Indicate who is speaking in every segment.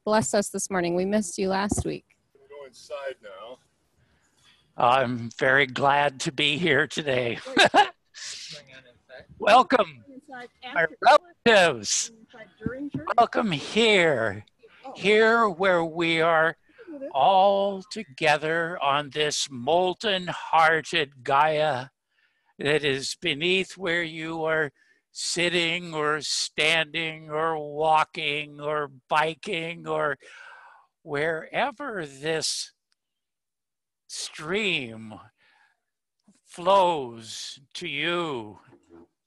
Speaker 1: bless us this morning. We missed you last week.
Speaker 2: Go inside now.
Speaker 3: I'm very glad to be here today. Welcome, my relatives. Welcome here where we are all together on this molten-hearted Gaia that is beneath where you are sitting or standing or walking or biking or wherever this stream flows to you,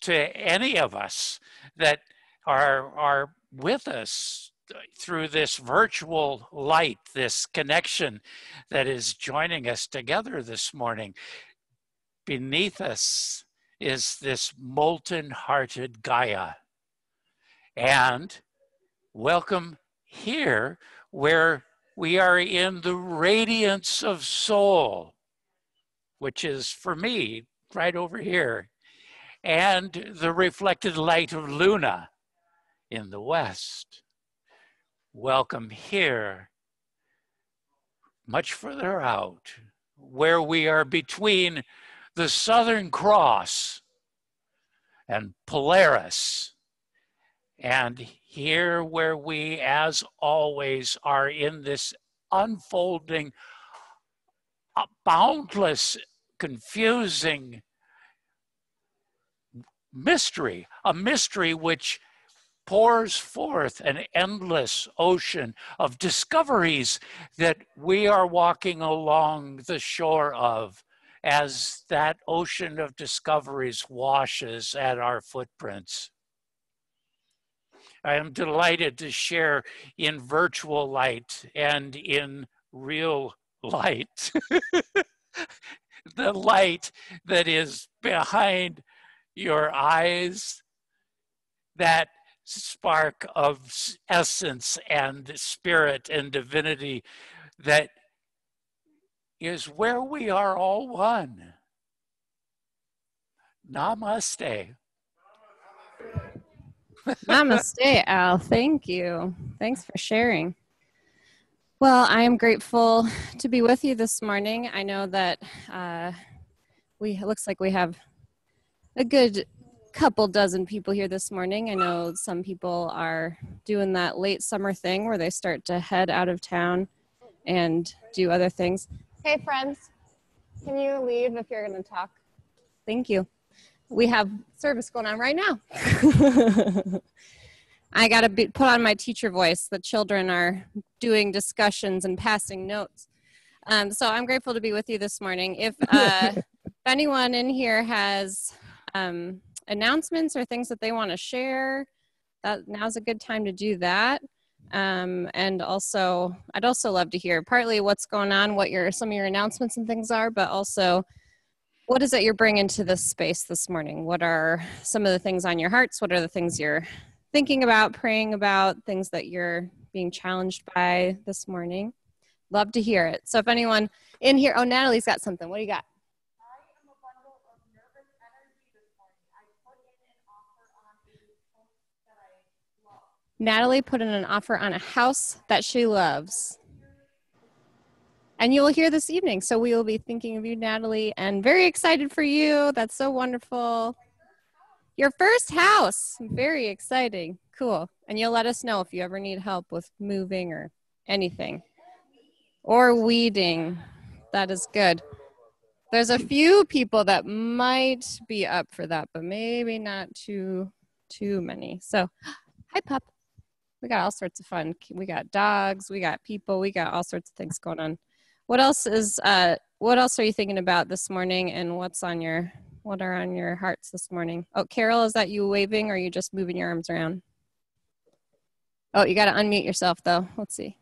Speaker 3: to any of us that are with us through this virtual light, this connection that is joining us together this morning. Beneath us is this molten-hearted Gaia. And welcome here where we are in the radiance of soul, which is for me right over here, and the reflected light of Luna in the west. Welcome here, much further out, where we are between the Southern Cross and Polaris, and here where we, as always, are in this unfolding, boundless, confusing mystery, a mystery which pours forth an endless ocean of discoveries that we are walking along the shore of as that ocean of discoveries washes at our footprints. I am delighted to share in virtual light and in real light, the light that is behind your eyes, that spark of essence and spirit and divinity that is where we are all one. Namaste.
Speaker 1: Namaste, Al. Thank you. Thanks for sharing. Well, I am grateful to be with you this morning. I know that it looks like we have a good couple dozen people here this morning. I know some people are doing that late summer thing where they start to head out of town and do other things. Hey, friends, can you leave if you're going to talk? Thank you. We have service going on right now. I got to put on my teacher voice. The children are doing discussions and passing notes. So I'm grateful to be with you this morning. If anyone in here has announcements or things that they want to share, now's a good time to do that. And also, I'd also love to hear partly what's going on, what some of your announcements and things are, but also what is it you're bringing to this space this morning? What are some of the things on your hearts? What are the things you're thinking about, praying about, things that you're being challenged by this morning? Love to hear it. So if anyone in here, oh, Natalie's got something. What do you got? Natalie put in an offer on a house that she loves. And you will hear this evening. So we will be thinking of you, Natalie, and very excited for you. That's so wonderful. Your first house. Very exciting. Cool. And you'll let us know if you ever need help with moving or anything. Or weeding. That is good. There's a few people that might be up for that, but maybe not too many. So, hi, pup. We got all sorts of fun. We got dogs, we got people, we got all sorts of things going on. What else are you thinking about this morning, and what are on your hearts this morning? Oh, Carol, is that you waving, or are you just moving your arms around? Oh, you got to unmute yourself though. Let's see.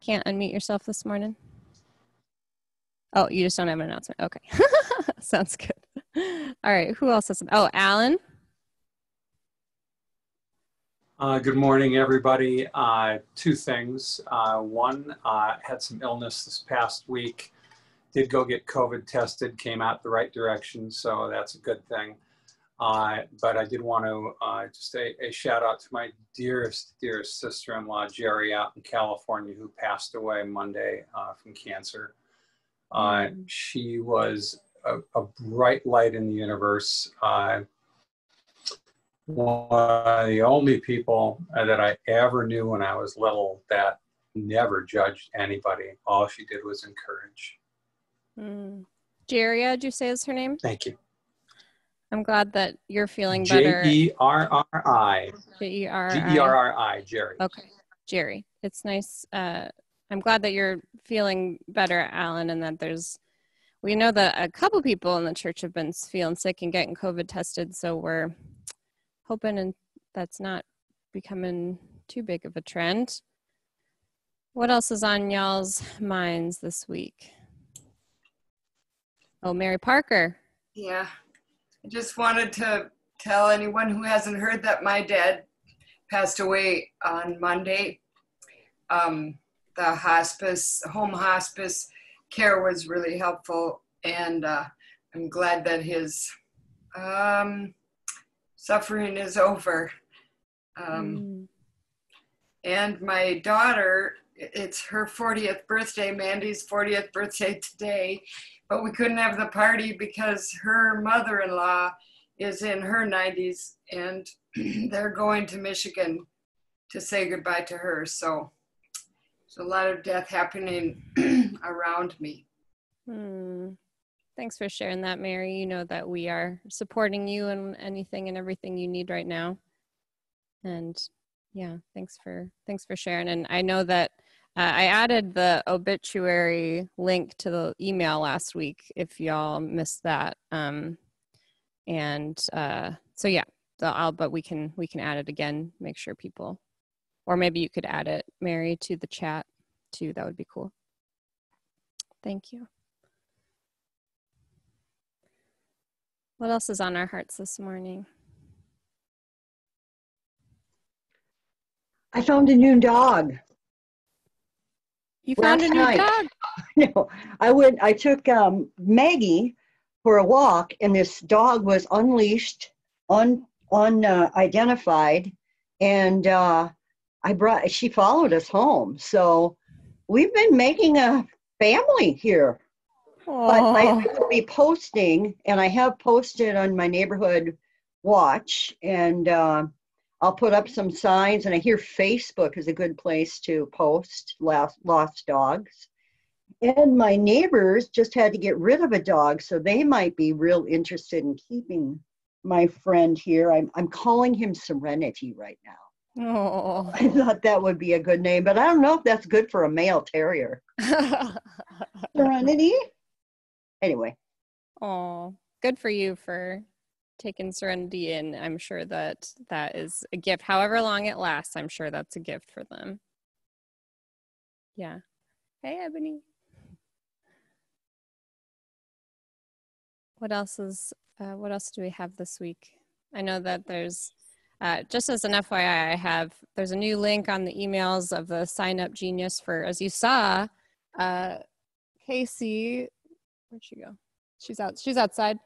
Speaker 1: Can't unmute yourself this morning? Oh, you just don't have an announcement. Okay. Sounds good. All right. Who else has some? Oh, Alan.
Speaker 4: Good morning, everybody. Two things. One, had some illness this past week. Did go get COVID tested, came out the right direction, so that's a good thing. But I did want to just a shout out to my dearest sister-in-law, Jerry, out in California, who passed away Monday from cancer. She was a bright light in the universe. One of the only people that I ever knew when I was little that never judged anybody. All she did was encourage.
Speaker 1: Jeria, did you say is her name?
Speaker 4: Thank you.
Speaker 1: I'm glad that you're feeling better.
Speaker 4: Jerri. Jerri, Jerry.
Speaker 1: Okay, Jerry. It's nice. I'm glad that you're feeling better, Alan, and that we know that a couple people in the church have been feeling sick and getting COVID tested, so we're hoping and that's not becoming too big of a trend. What else is on y'all's minds this week? Oh, Mary Parker.
Speaker 5: Yeah, I just wanted to tell anyone who hasn't heard that my dad passed away on Monday. The home hospice care was really helpful, and I'm glad that his suffering is over. And my daughter, it's her 40th birthday, Mandy's 40th birthday today, but we couldn't have the party because her mother-in-law is in her 90s and they're going to Michigan to say goodbye to her. So there's a lot of death happening around me.
Speaker 1: Thanks for sharing that, Mary. You know that we are supporting you in anything and everything you need right now. And yeah, thanks for sharing. And I know that I added the obituary link to the email last week if y'all missed that. So yeah, but we can add it again, make sure people, or maybe you could add it, Mary, to the chat too. That would be cool. Thank you. What else is on our hearts this morning?
Speaker 6: I found a new dog.
Speaker 1: You found a new dog?
Speaker 6: No, I took Maggie for a walk, and this dog was unleashed, unidentified, and she followed us home. So we've been making a family here. But I will be posting, and I have posted on my neighborhood watch, and I'll put up some signs, and I hear Facebook is a good place to post lost dogs. And my neighbors just had to get rid of a dog, so they might be real interested in keeping my friend here. I'm calling him Serenity right now.
Speaker 1: Oh.
Speaker 6: I thought that would be a good name, but I don't know if that's good for a male terrier. Serenity? Anyway.
Speaker 1: Oh, good for you for taking Serenity in. I'm sure that is a gift. However long it lasts, I'm sure that's a gift for them. Yeah. Hey, Ebony. What else do we have this week? I know that there's, just as an FYI, there's a new link on the emails of the Sign Up Genius for, as you saw, Casey, where'd she go? She's outside.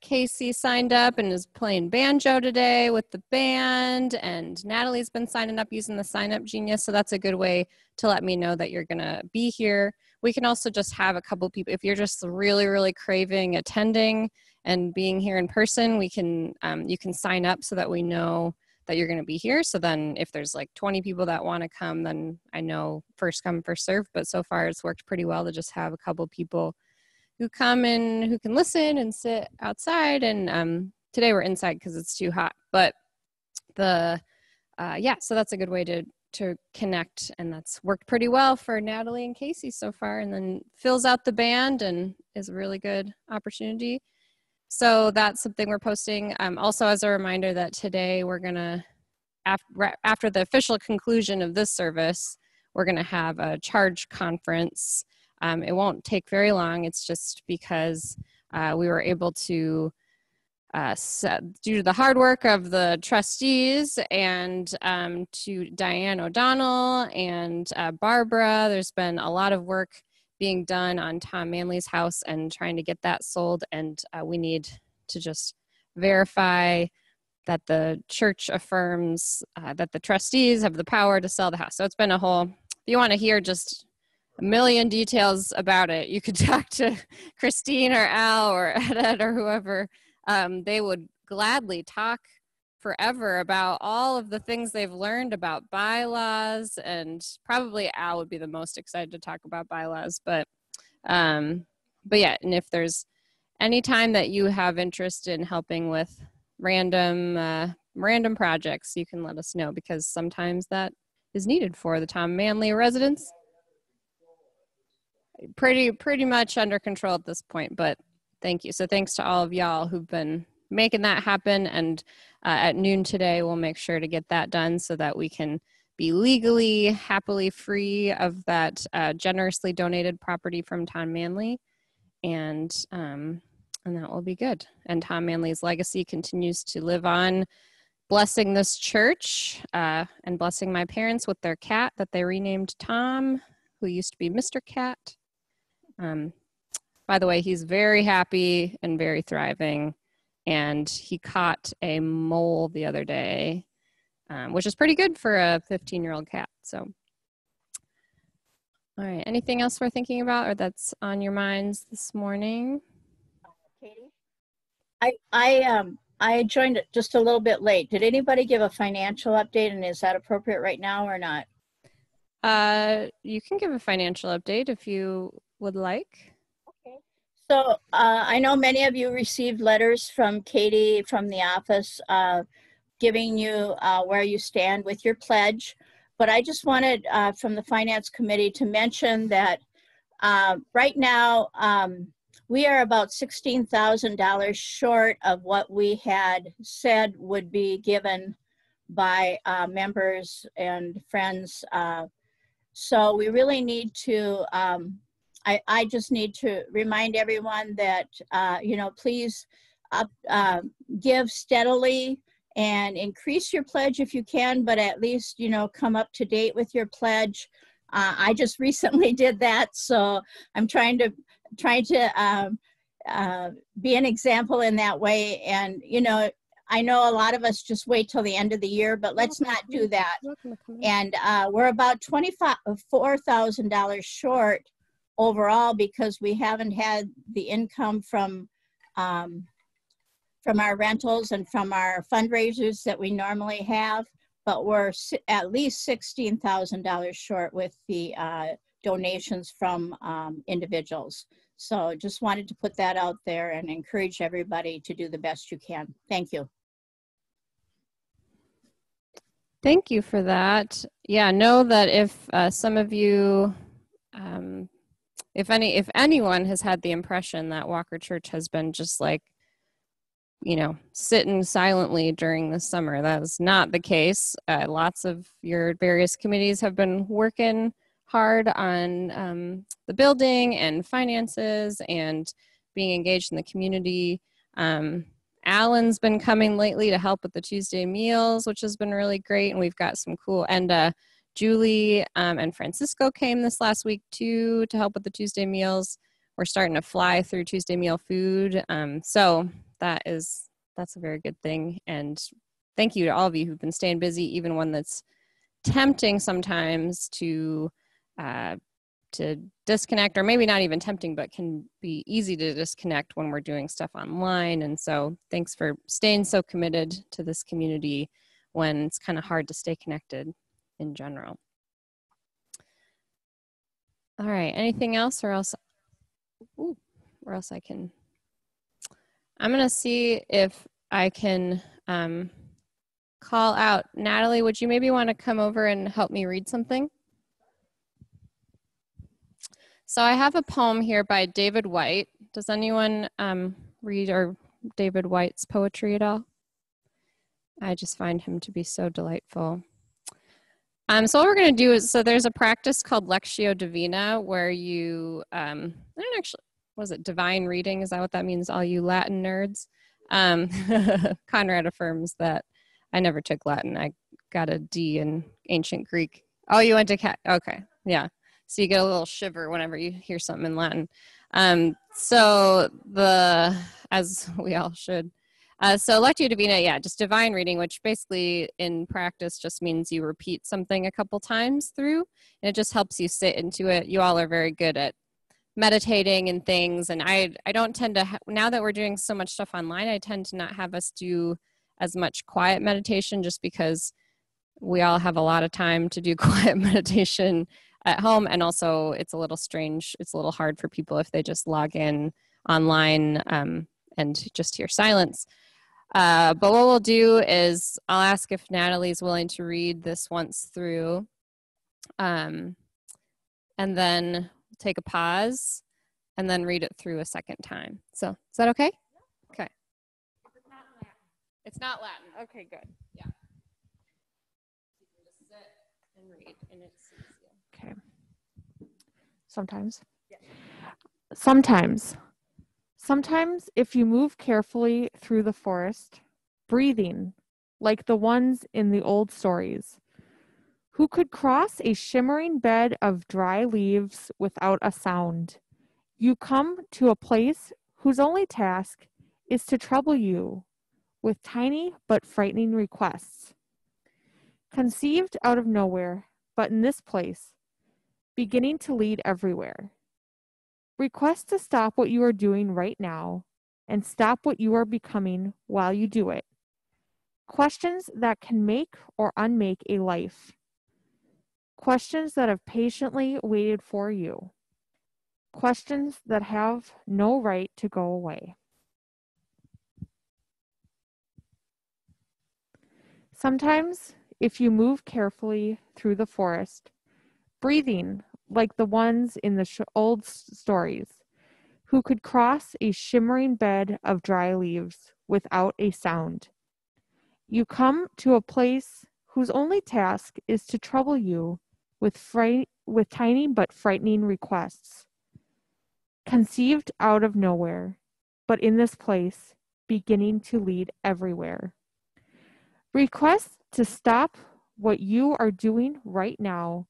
Speaker 1: Casey signed up and is playing banjo today with the band, and Natalie's been signing up using the Sign Up Genius, so that's a good way to let me know that you're gonna be here. We can also just have a couple people, if you're just really, really craving attending and being here in person, you can sign up so that we know that you're gonna be here. So then if there's like 20 people that wanna come, then I know first come, first serve, but so far it's worked pretty well to just have a couple people who come and who can listen and sit outside. And today we're inside because it's too hot. But so that's a good way to connect, and that's worked pretty well for Natalie and Casey so far, and then fills out the band and is a really good opportunity. So that's something we're posting. Also, as a reminder that today we're gonna, after the official conclusion of this service, we're gonna have a charge conference. It won't take very long. It's just because we were able to, due to the hard work of the trustees and to Diane O'Donnell and Barbara, there's been a lot of work being done on Tom Manley's house and trying to get that sold. And we need to just verify that the church affirms that the trustees have the power to sell the house. So it's been a whole, if you want to hear just a million details about it, you could talk to Christine or Al or Ed or whoever. They would gladly talk forever about all of the things they've learned about bylaws, and probably Al would be the most excited to talk about bylaws. But yeah, and if there's any time that you have interest in helping with random projects, you can let us know, because sometimes that is needed for the Tom Manley residents. Pretty much under control at this point, but thank you. So thanks to all of y'all who've been making that happen, and at noon today we'll make sure to get that done so that we can be legally, happily free of that generously donated property from Tom Manley, and that will be good. And Tom Manley's legacy continues to live on, blessing this church and blessing my parents with their cat that they renamed Tom, who used to be Mr. Cat. By the way, he's very happy and very thriving, and he caught a mole the other day, which is pretty good for a 15-year-old cat. So, all right, anything else we're thinking about or that's on your minds this morning?
Speaker 7: Katie? I joined it just a little bit late. Did anybody give a financial update, and is that appropriate right now or not?
Speaker 1: You can give a financial update if you would like.
Speaker 7: Okay. So I know many of you received letters from Katie from the office giving you where you stand with your pledge. But I just wanted from the Finance Committee to mention that right now we are about $16,000 short of what we had said would be given by members and friends. So we really need to, I just need to remind everyone that, please give steadily and increase your pledge if you can, but at least, come up to date with your pledge. I just recently did that, so I'm trying to be an example in that way. And, I know a lot of us just wait till the end of the year, but let's not do that. And we're about $24,000 short overall because we haven't had the income from our rentals and from our fundraisers that we normally have, but we're at least $16,000 short with the donations from individuals. So just wanted to put that out there and encourage everybody to do the best you can. Thank you.
Speaker 1: Thank you for that. Yeah, know that if some of you, if anyone has had the impression that Walker Church has been just like, sitting silently during the summer, that is not the case. Lots of your various committees have been working hard on the building and finances and being engaged in the community. Alan's been coming lately to help with the Tuesday meals, which has been really great. And we've got some cool, and Julie and Francisco came this last week too to help with the Tuesday meals. We're starting to fly through Tuesday meal food. So that's a very good thing. And thank you to all of you who've been staying busy, even when that's tempting sometimes to disconnect, or maybe not even tempting, but can be easy to disconnect when we're doing stuff online. And so thanks for staying so committed to this community when it's kind of hard to stay connected in general. All right, anything else, or else I can, I'm gonna see if I can call out. Natalie, would you maybe want to come over and help me read something? So I have a poem here by David Whyte. Does anyone read David Whyte's poetry at all? I just find him to be so delightful. So what we're going to do is, so there's a practice called Lectio Divina where you, I don't actually, was it divine reading? Is that what that means, all you Latin nerds? Conrad affirms that I never took Latin. I got a D in ancient Greek. Oh, you went to okay, yeah. So you get a little shiver whenever you hear something in Latin. So as we all should, So Lectio Divina, yeah, just divine reading, which basically in practice just means you repeat something a couple times through, and it just helps you sit into it. You all are very good at meditating and things, and I don't tend to, now that we're doing so much stuff online, I tend to not have us do as much quiet meditation just because we all have a lot of time to do quiet meditation at home, and also it's a little strange, it's a little hard for people if they just log in online and just hear silence. But what we'll do is I'll ask if Natalie's willing to read this once through, and then we'll take a pause and then read it through a second time. So is that okay? Okay. It's not Latin. Okay, good. Yeah. You can just sit and read, and it's easy.
Speaker 8: Okay. Sometimes.
Speaker 1: Yeah.
Speaker 8: Sometimes if you move carefully through the forest, breathing, like the ones in the old stories, who could cross a shimmering bed of dry leaves without a sound, you come to a place whose only task is to trouble you with tiny but frightening requests. Conceived out of nowhere, but in this place, beginning to lead everywhere. Request to stop what you are doing right now and stop what you are becoming while you do it. Questions that can make or unmake a life. Questions that have patiently waited for you. Questions that have no right to go away. Sometimes, if you move carefully through the forest, breathing like the ones in the old stories, who could cross a shimmering bed of dry leaves without a sound. You come to a place whose only task is to trouble you with tiny but frightening requests. Conceived out of nowhere, but in this place, beginning to lead everywhere. Requests to stop what you are doing right now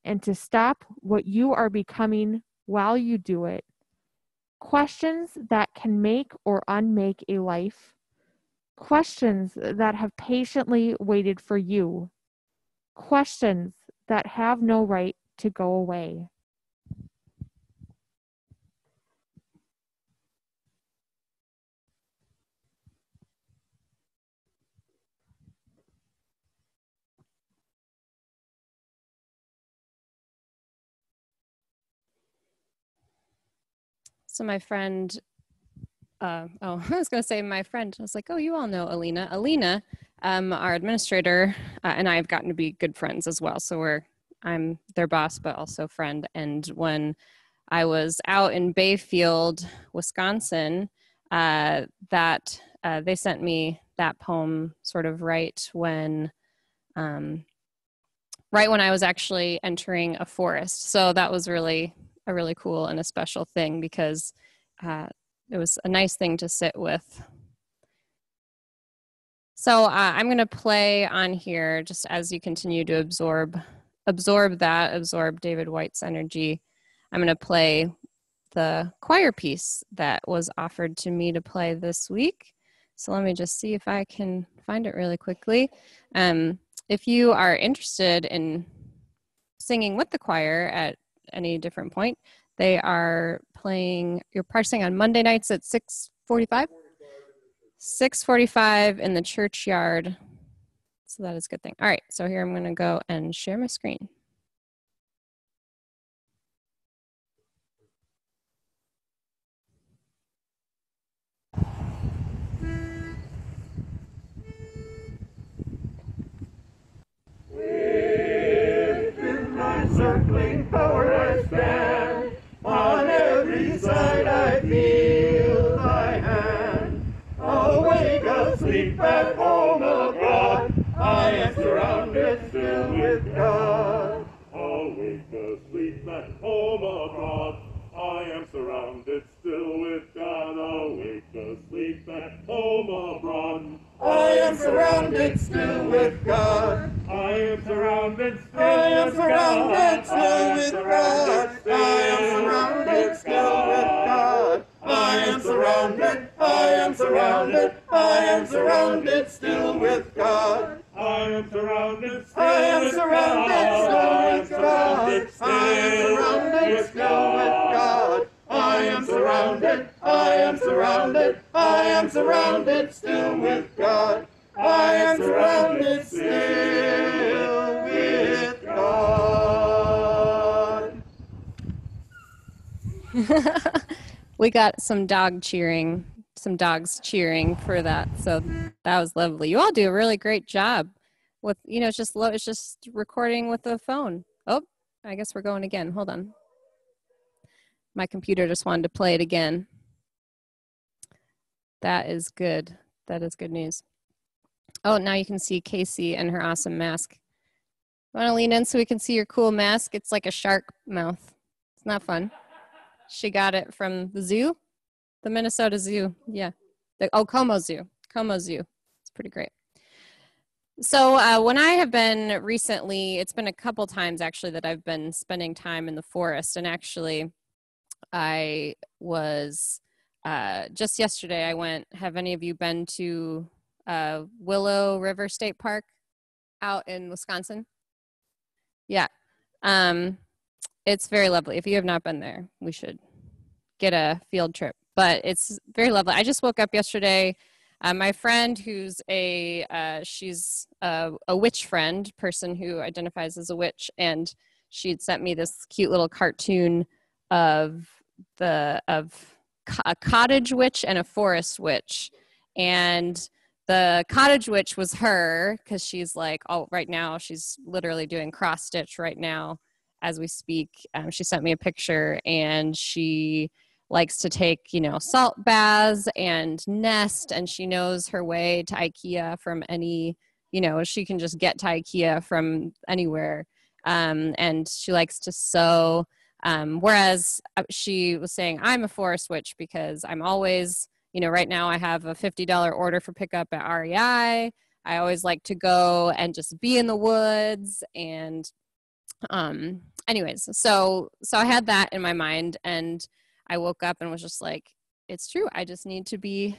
Speaker 8: and to stop what you are becoming while you do it. Questions that can make or unmake a life. Questions that have patiently waited for you. Questions that have no right to go away.
Speaker 1: So my friend, I was going to say my friend, I was like, oh, you all know Alina. Alina, our administrator, and I have gotten to be good friends as well. So I'm their boss, but also friend. And when I was out in Bayfield, Wisconsin, they sent me that poem sort of right when I was actually entering a forest. So that was really a really cool and a special thing because it was a nice thing to sit with. So I'm going to play on here just as you continue to absorb David White's energy. I'm going to play the choir piece that was offered to me to play this week. So let me just see if I can find it really quickly. If you are interested in singing with the choir at any different point, they are playing, you're practicing on Monday nights at 6:45? 6:45 in the churchyard. So that is a good thing. All right, so here I'm going to go and share my screen.
Speaker 9: Circling power I stand, on every side I feel thy hand. Awake, asleep, at home, abroad, I am surrounded still with God. Awake, asleep, at home, abroad, I am surrounded still with God. Awake, asleep, at home, abroad, I am surrounded still with God. I am surrounded still with God. I am surrounded still with God. I am surrounded, I am surrounded, I am surrounded still with God. I am surrounded, I am surrounded, I am surrounded still with God. I am surrounded still with God.
Speaker 1: We got some dogs cheering for that. So that was lovely. You all do a really great job with, it's just recording with the phone. Oh, I guess we're going again. Hold on. My computer just wanted to play it again. That is good. That is good news. Oh, now you can see Casey and her awesome mask. Want to lean in so we can see your cool mask? It's like a shark mouth. It's not fun. She got it from the zoo, the Minnesota Zoo. Yeah. Como Zoo. Como Zoo. It's pretty great. So when I have been recently, it's been a couple times actually that I've been spending time in the forest. And actually, I was, just yesterday I went, have any of you been to Willow River State Park out in Wisconsin? Yeah. It's very lovely. If you have not been there, we should get a field trip. But it's very lovely. I just woke up yesterday. My friend who's she's a witch friend, person who identifies as a witch, and she'd sent me this cute little cartoon of a cottage witch and a forest witch. And the cottage witch was her, because she's like, right now she's literally doing cross stitch right now as we speak. She sent me a picture, and she likes to take, salt baths and nest, and she knows her way to IKEA from any, she can just get to IKEA from anywhere. And she likes to sew. Whereas she was saying, I'm a forest witch because I'm always, right now I have a $50 order for pickup at REI. I always like to go and just be in the woods. And anyways, so I had that in my mind, and I woke up and was just like, it's true. I just need to be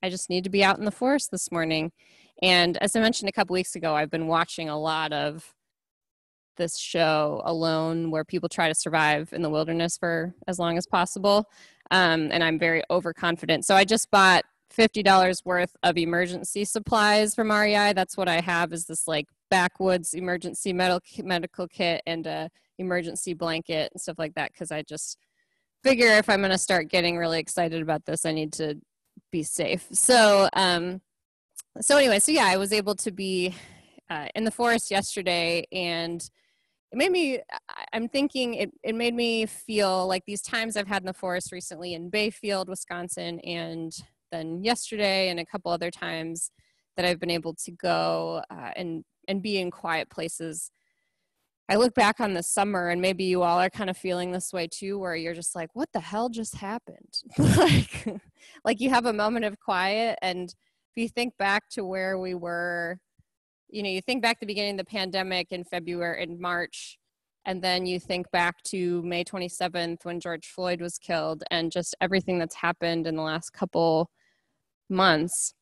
Speaker 1: out in the forest this morning. And as I mentioned a couple weeks ago, I've been watching a lot of this show Alone, where people try to survive in the wilderness for as long as possible. And I'm very overconfident. So I just bought $50 worth of emergency supplies from REI. That's what I have, is this like backwoods emergency medical kit and a emergency blanket and stuff like that. Cause I just figure if I'm going to start getting really excited about this, I need to be safe. So anyway, yeah, I was able to be in the forest yesterday, and it made me, I'm thinking it made me feel like these times I've had in the forest recently in Bayfield, Wisconsin, and then yesterday and a couple other times that I've been able to go and be in quiet places. I look back on the summer, and maybe you all are kind of feeling this way too, where you're just like, what the hell just happened? like you have a moment of quiet, and if you think back to where we were, you think back to the beginning of the pandemic in February and March, and then you think back to May 27th when George Floyd was killed, and just everything that's happened in the last couple months.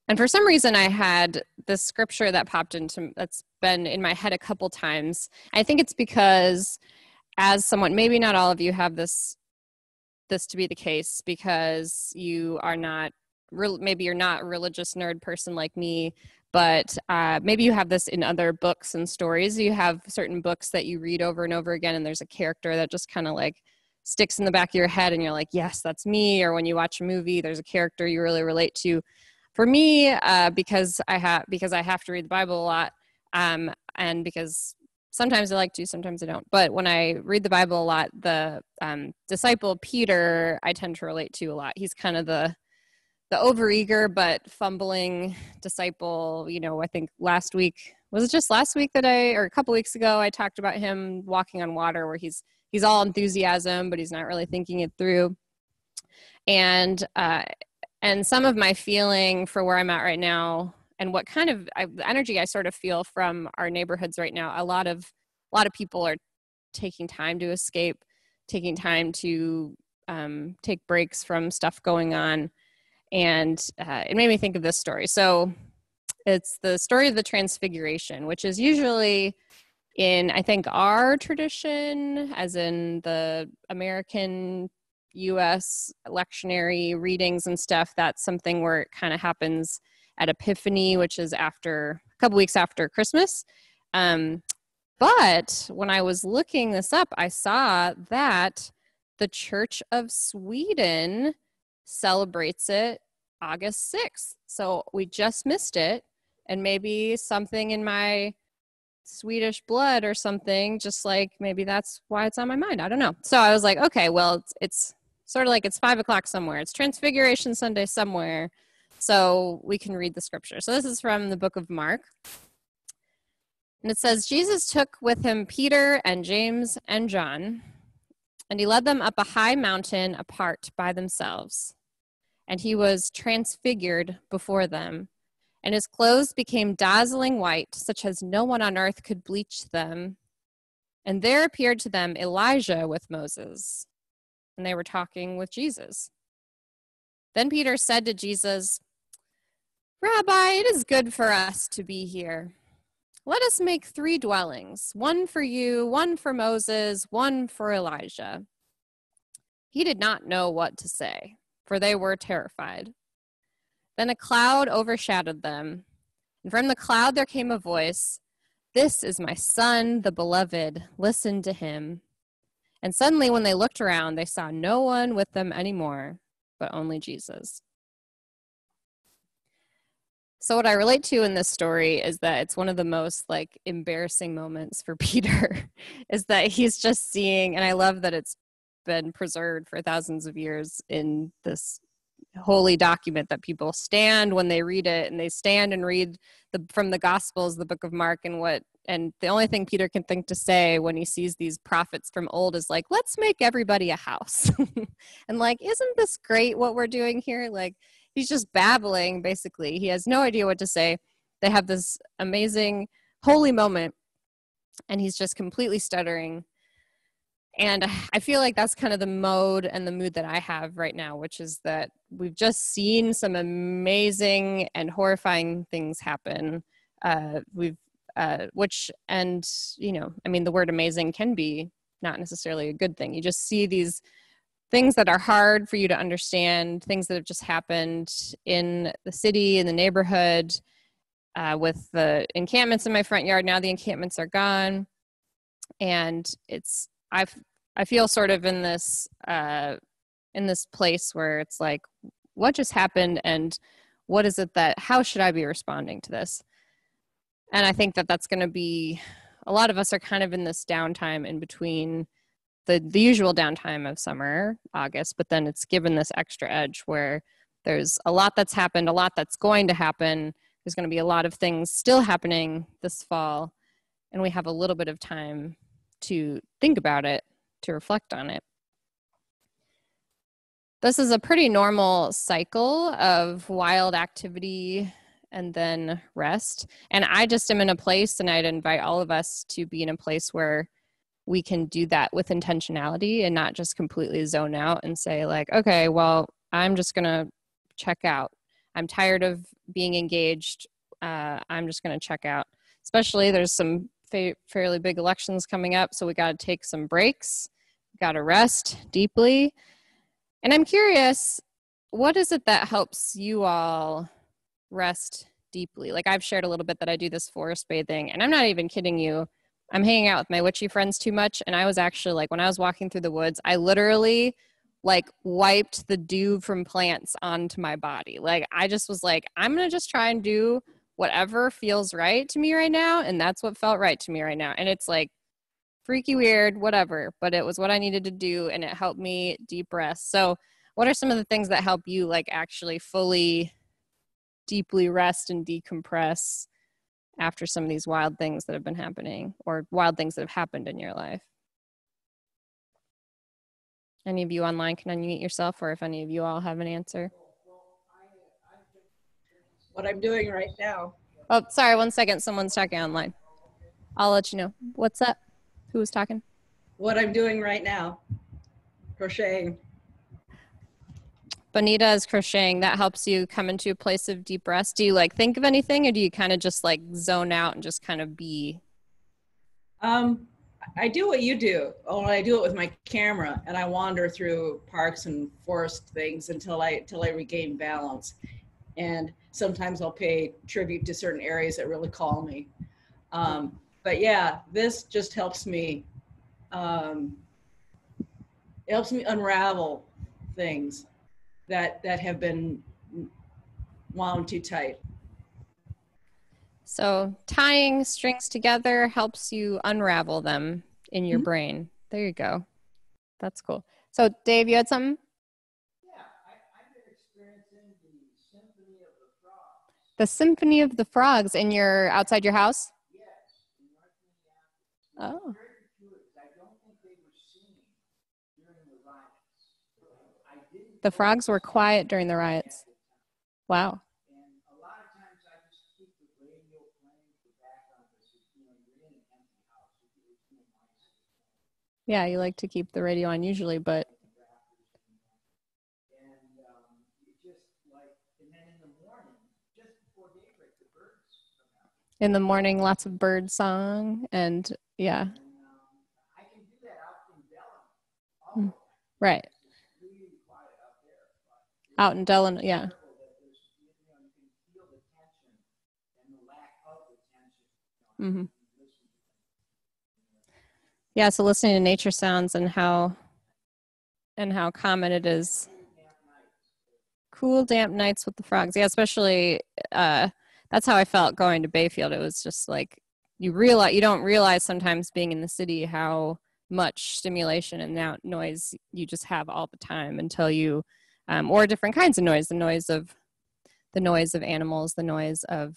Speaker 1: And for some reason, I had this scripture that popped that's been in my head a couple times. I think it's because, as someone, maybe not all of you have this to be the case, because you are not, maybe you're not a religious nerd person like me, but maybe you have this in other books and stories. You have certain books that you read over and over again, and there's a character that just kind of like sticks in the back of your head, and you're like, yes, that's me. Or when you watch a movie, there's a character you really relate to. For me, because I have to read the Bible a lot, and because sometimes I like to, sometimes I don't. But when I read the Bible a lot, the disciple Peter, I tend to relate to a lot. He's kind of the overeager but fumbling disciple. I think last week, was it just last week or a couple weeks ago, I talked about him walking on water, where he's all enthusiasm, but he's not really thinking it through. And some of my feeling for where I'm at right now, and what kind of the energy I sort of feel from our neighborhoods right now, a lot of people are taking time to escape, taking time to take breaks from stuff going on. And it made me think of this story. So it's the story of the Transfiguration, which is usually in, I think, our tradition, as in the American US lectionary readings and stuff, that's something where it kind of happens at Epiphany, which is after a couple weeks after Christmas. But when I was looking this up, I saw that the Church of Sweden celebrates it August 6th. So we just missed it. And maybe something in my Swedish blood or something, just like maybe that's why it's on my mind. I don't know. So I was like, okay, well, it's sort of like it's 5 o'clock somewhere. It's Transfiguration Sunday somewhere. So we can read the scripture. So this is from the book of Mark. And it says, Jesus took with him Peter and James and John, and he led them up a high mountain apart by themselves. And he was transfigured before them, and his clothes became dazzling white, such as no one on earth could bleach them. And there appeared to them Elijah with Moses, and they were talking with Jesus. Then Peter said to Jesus, Rabbi, it is good for us to be here. Let us make 3 dwellings, one for you, one for Moses, one for Elijah. He did not know what to say, for they were terrified. Then a cloud overshadowed them, and from the cloud there came a voice, This is my son, the beloved, listen to him. And suddenly when they looked around, they saw no one with them anymore, but only Jesus. So what I relate to in this story is that it's one of the most like embarrassing moments for Peter is that he's just seeing, and I love that it's been preserved for thousands of years in this holy document that people stand when they read it, and they stand and read from the Gospels, the book of Mark, and the only thing Peter can think to say when he sees these prophets from old is like, let's make everybody a house. And like, isn't this great what we're doing here? Like, he's just babbling, basically. He has no idea what to say. They have this amazing holy moment, and he's just completely stuttering. And I feel like that's kind of the mode and the mood that I have right now, which is that we've just seen some amazing and horrifying things happen. The word amazing can be not necessarily a good thing. You just see these things that are hard for you to understand, things that have just happened in the city, in the neighborhood, with the encampments in my front yard. Now the encampments are gone. And I feel sort of in this place where it's like, what just happened, and what is it how should I be responding to this? And I think that that's going to be, a lot of us are kind of in this downtime in between the usual downtime of summer, August, but then it's given this extra edge where there's a lot that's happened, a lot that's going to happen. There's going to be a lot of things still happening this fall, and we have a little bit of time to think about it, to reflect on it. This is a pretty normal cycle of wild activity and then rest. And I just am in a place, and I'd invite all of us to be in a place where we can do that with intentionality and not just completely zone out and say like, okay, well, I'm just going to check out. I'm tired of being engaged. I'm just going to check out. Especially there's some fairly big elections coming up, so we got to take some breaks. We got to rest deeply. And I'm curious, what is it that helps you all rest deeply? Like, I've shared a little bit that I do this forest bathing, and I'm not even kidding you. I'm hanging out with my witchy friends too much, and I was actually like, when I was walking through the woods, I literally like wiped the dew from plants onto my body. Like, I just was like, I'm gonna just try and do whatever feels right to me right now, and that's what felt right to me right now. And it's like freaky weird, whatever, but it was what I needed to do, and it helped me deep rest. So what are some of the things that help you like actually fully deeply rest and decompress after some of these wild things that have been happening, or wild things that have happened in your life? Any of you online can unmute yourself, or if any of you all have an answer.
Speaker 10: What I'm doing right now.
Speaker 1: Oh, sorry, 1 second. Someone's talking online. I'll let you know. What's up? Who was talking?
Speaker 10: What I'm doing right now. Crocheting.
Speaker 1: Bonita is crocheting. That helps you come into a place of deep rest. Do you like think of anything, or do you kind of just like zone out and just kind of be?
Speaker 10: I do what you do, only I do it with my camera, and I wander through parks and forest things until I regain balance. And sometimes I'll pay tribute to certain areas that really call me. But yeah, this just helps me. It helps me unravel things that have been wound too tight.
Speaker 1: So tying strings together helps you unravel them in your brain. There you go. That's cool. So Dave, you had something?
Speaker 11: Yeah, I've been experiencing the Symphony of the Frogs.
Speaker 1: The Symphony of the Frogs in your outside your house?
Speaker 11: Yes, in North Minneapolis.
Speaker 1: Oh.
Speaker 11: Very peculiar. I don't think they were singing during the riots.
Speaker 1: The frogs were quiet during the riots. Wow.
Speaker 11: And a lot of times I just keep the radio playing for background because, you're in an empty house. It's nice.
Speaker 1: Yeah, you like to keep the radio on usually, but.
Speaker 11: And it just and then in the morning, just before daybreak, the birds come out.
Speaker 1: In the morning, lots of bird song and yeah.
Speaker 11: And I can do that out in Delano.
Speaker 1: Right.
Speaker 11: It's really quiet out there.
Speaker 1: Out in Delano, yeah.
Speaker 11: You can feel the tension and the lack of the tension.
Speaker 1: Mm-hmm. Yeah, so listening to nature sounds and how common it is. Cool, damp nights with the frogs. Yeah, especially that's how I felt going to Bayfield. It was just like you don't realize sometimes being in the city how much stimulation and now noise you just have all the time until you or different kinds of noise, the noise of animals, the noise of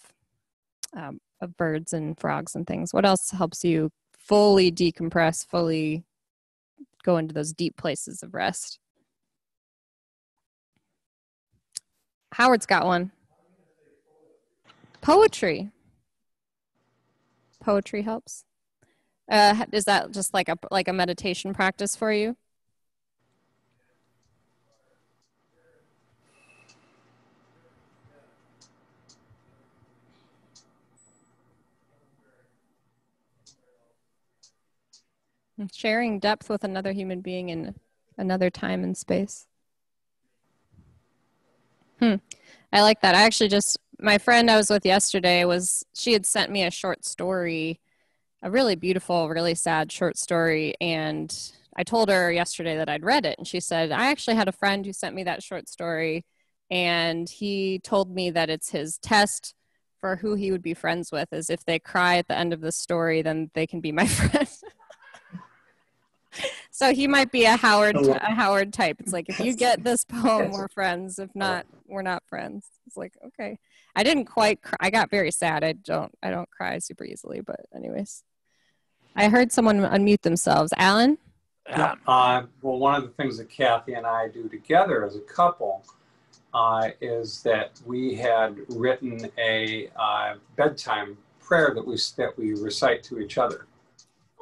Speaker 1: birds and frogs and things. What else helps you fully decompress, fully go into those deep places of rest? Howard's got one. Poetry. Poetry helps. Is that just like a meditation practice for you? Sharing depth with another human being in another time and space. I like that. I actually my friend I was with yesterday she had sent me a short story, a really beautiful, really sad short story. And I told her yesterday that I'd read it. And she said, I actually had a friend who sent me that short story. And he told me that it's his test for who he would be friends with, is if they cry at the end of the story, then they can be my friend. So he might be a Howard type. It's like, if you get this poem, we're friends. If not, we're not friends. It's like, okay. I didn't quite cry. I got very sad. I don't cry super easily, but anyways. I heard someone unmute themselves. Alan?
Speaker 4: Well, one of the things that Kathy and I do together as a couple is that we had written a bedtime prayer that we recite to each other.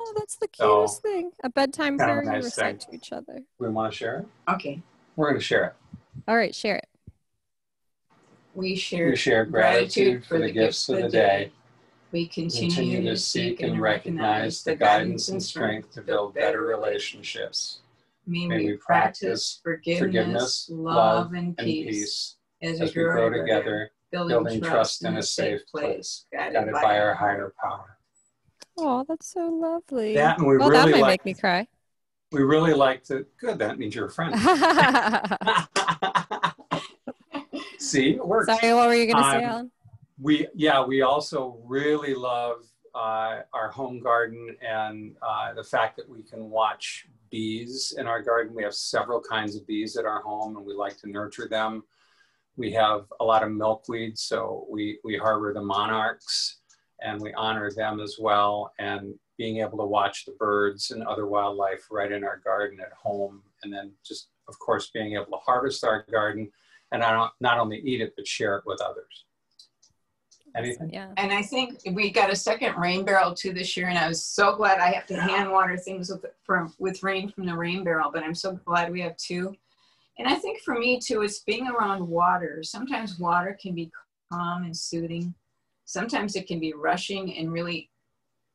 Speaker 1: Oh, that's the cutest thing. A bedtime prayer you recite to each other.
Speaker 4: We want to share it?
Speaker 5: Okay.
Speaker 4: We're going to share it.
Speaker 1: All right, share it.
Speaker 5: We share
Speaker 4: gratitude for the gifts of the day.
Speaker 5: We continue to seek and recognize the guidance and strength to build better relationships. May we practice forgiveness, love, and peace as we grow together, building trust in a safe place, guided by our higher power.
Speaker 1: Oh, that's so lovely.
Speaker 4: That, and that
Speaker 1: might make me cry.
Speaker 4: We really like to. Good, that means you're a friend. See, it works.
Speaker 1: Sorry, what were you going to say, Alan?
Speaker 4: We also really love our home garden and the fact that we can watch bees in our garden. We have several kinds of bees at our home, and we like to nurture them. We have a lot of milkweed, so we harbor the monarchs, and we honor them as well. And being able to watch the birds and other wildlife right in our garden at home, and then just, of course, being able to harvest our garden and not only eat it, but share it with others. Anything?
Speaker 1: Yeah.
Speaker 5: And I think we got a second rain barrel too this year, and I was so glad. I have to hand water things with rain from the rain barrel, but I'm so glad we have two. And I think for me too, it's being around water. Sometimes water can be calm and soothing. Sometimes it can be rushing and really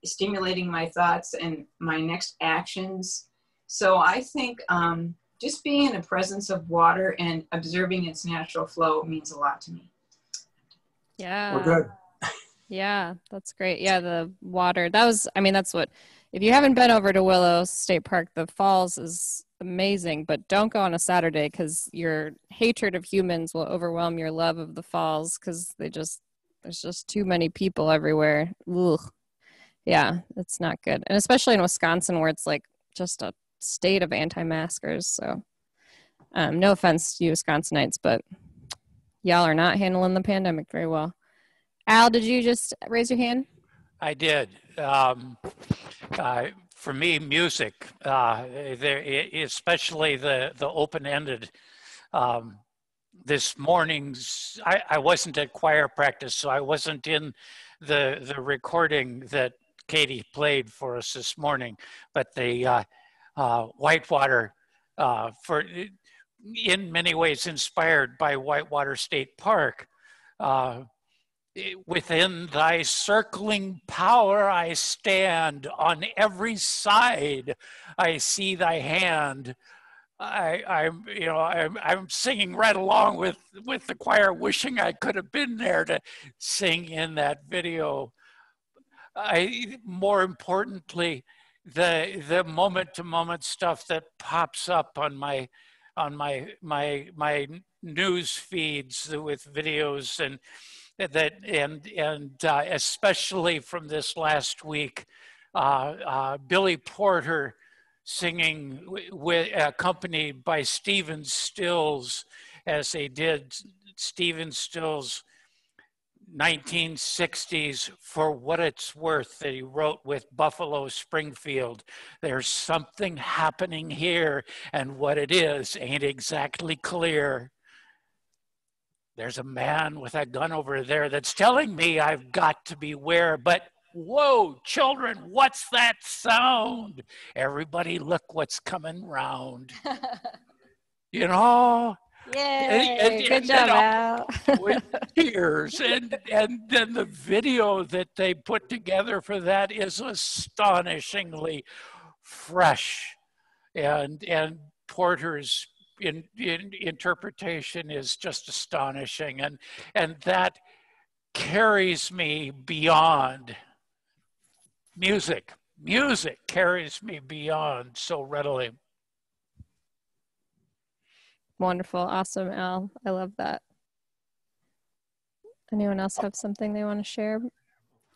Speaker 12: stimulating my thoughts and my next actions. So I think just being in the presence of water and observing its natural flow means a lot to me.
Speaker 1: Yeah.
Speaker 4: We're good.
Speaker 1: Yeah, that's great. Yeah, the water. That's what, if you haven't been over to Willow State Park, the falls is amazing, but don't go on a Saturday because your hatred of humans will overwhelm your love of the falls because there's just too many people everywhere. Ugh. Yeah, it's not good. And especially in Wisconsin where it's like just a state of anti-maskers. So no offense to you Wisconsinites, but y'all are not handling the pandemic very well. Al, did you just raise your hand?
Speaker 3: I did. For me, music, especially the open-ended. This morning's, I wasn't at choir practice, so I wasn't in the recording that Katie played for us this morning, but the Whitewater, in many ways inspired by Whitewater State Park, within thy circling power I stand, on every side I see thy hand. I'm singing right along with the choir, wishing I could have been there to sing in that video. More importantly, the moment-to-moment stuff that pops up on my news feeds with videos and especially from this last week, Billy Porter singing accompanied by Stephen Stills, as they did Stephen Stills' 1960s For What It's Worth that he wrote with Buffalo Springfield. There's something happening here, and what it is ain't exactly clear. There's a man with a gun over there that's telling me I've got to beware, but whoa, children, what's that sound? Everybody look what's coming round. You know?
Speaker 1: Yay, good job, Al.
Speaker 3: With tears. And then the video that they put together for that is astonishingly fresh. And Porter's interpretation is just astonishing, and that carries me beyond music carries me beyond so readily.
Speaker 1: Wonderful. Awesome, Al. I love that. Anyone else have something they want to share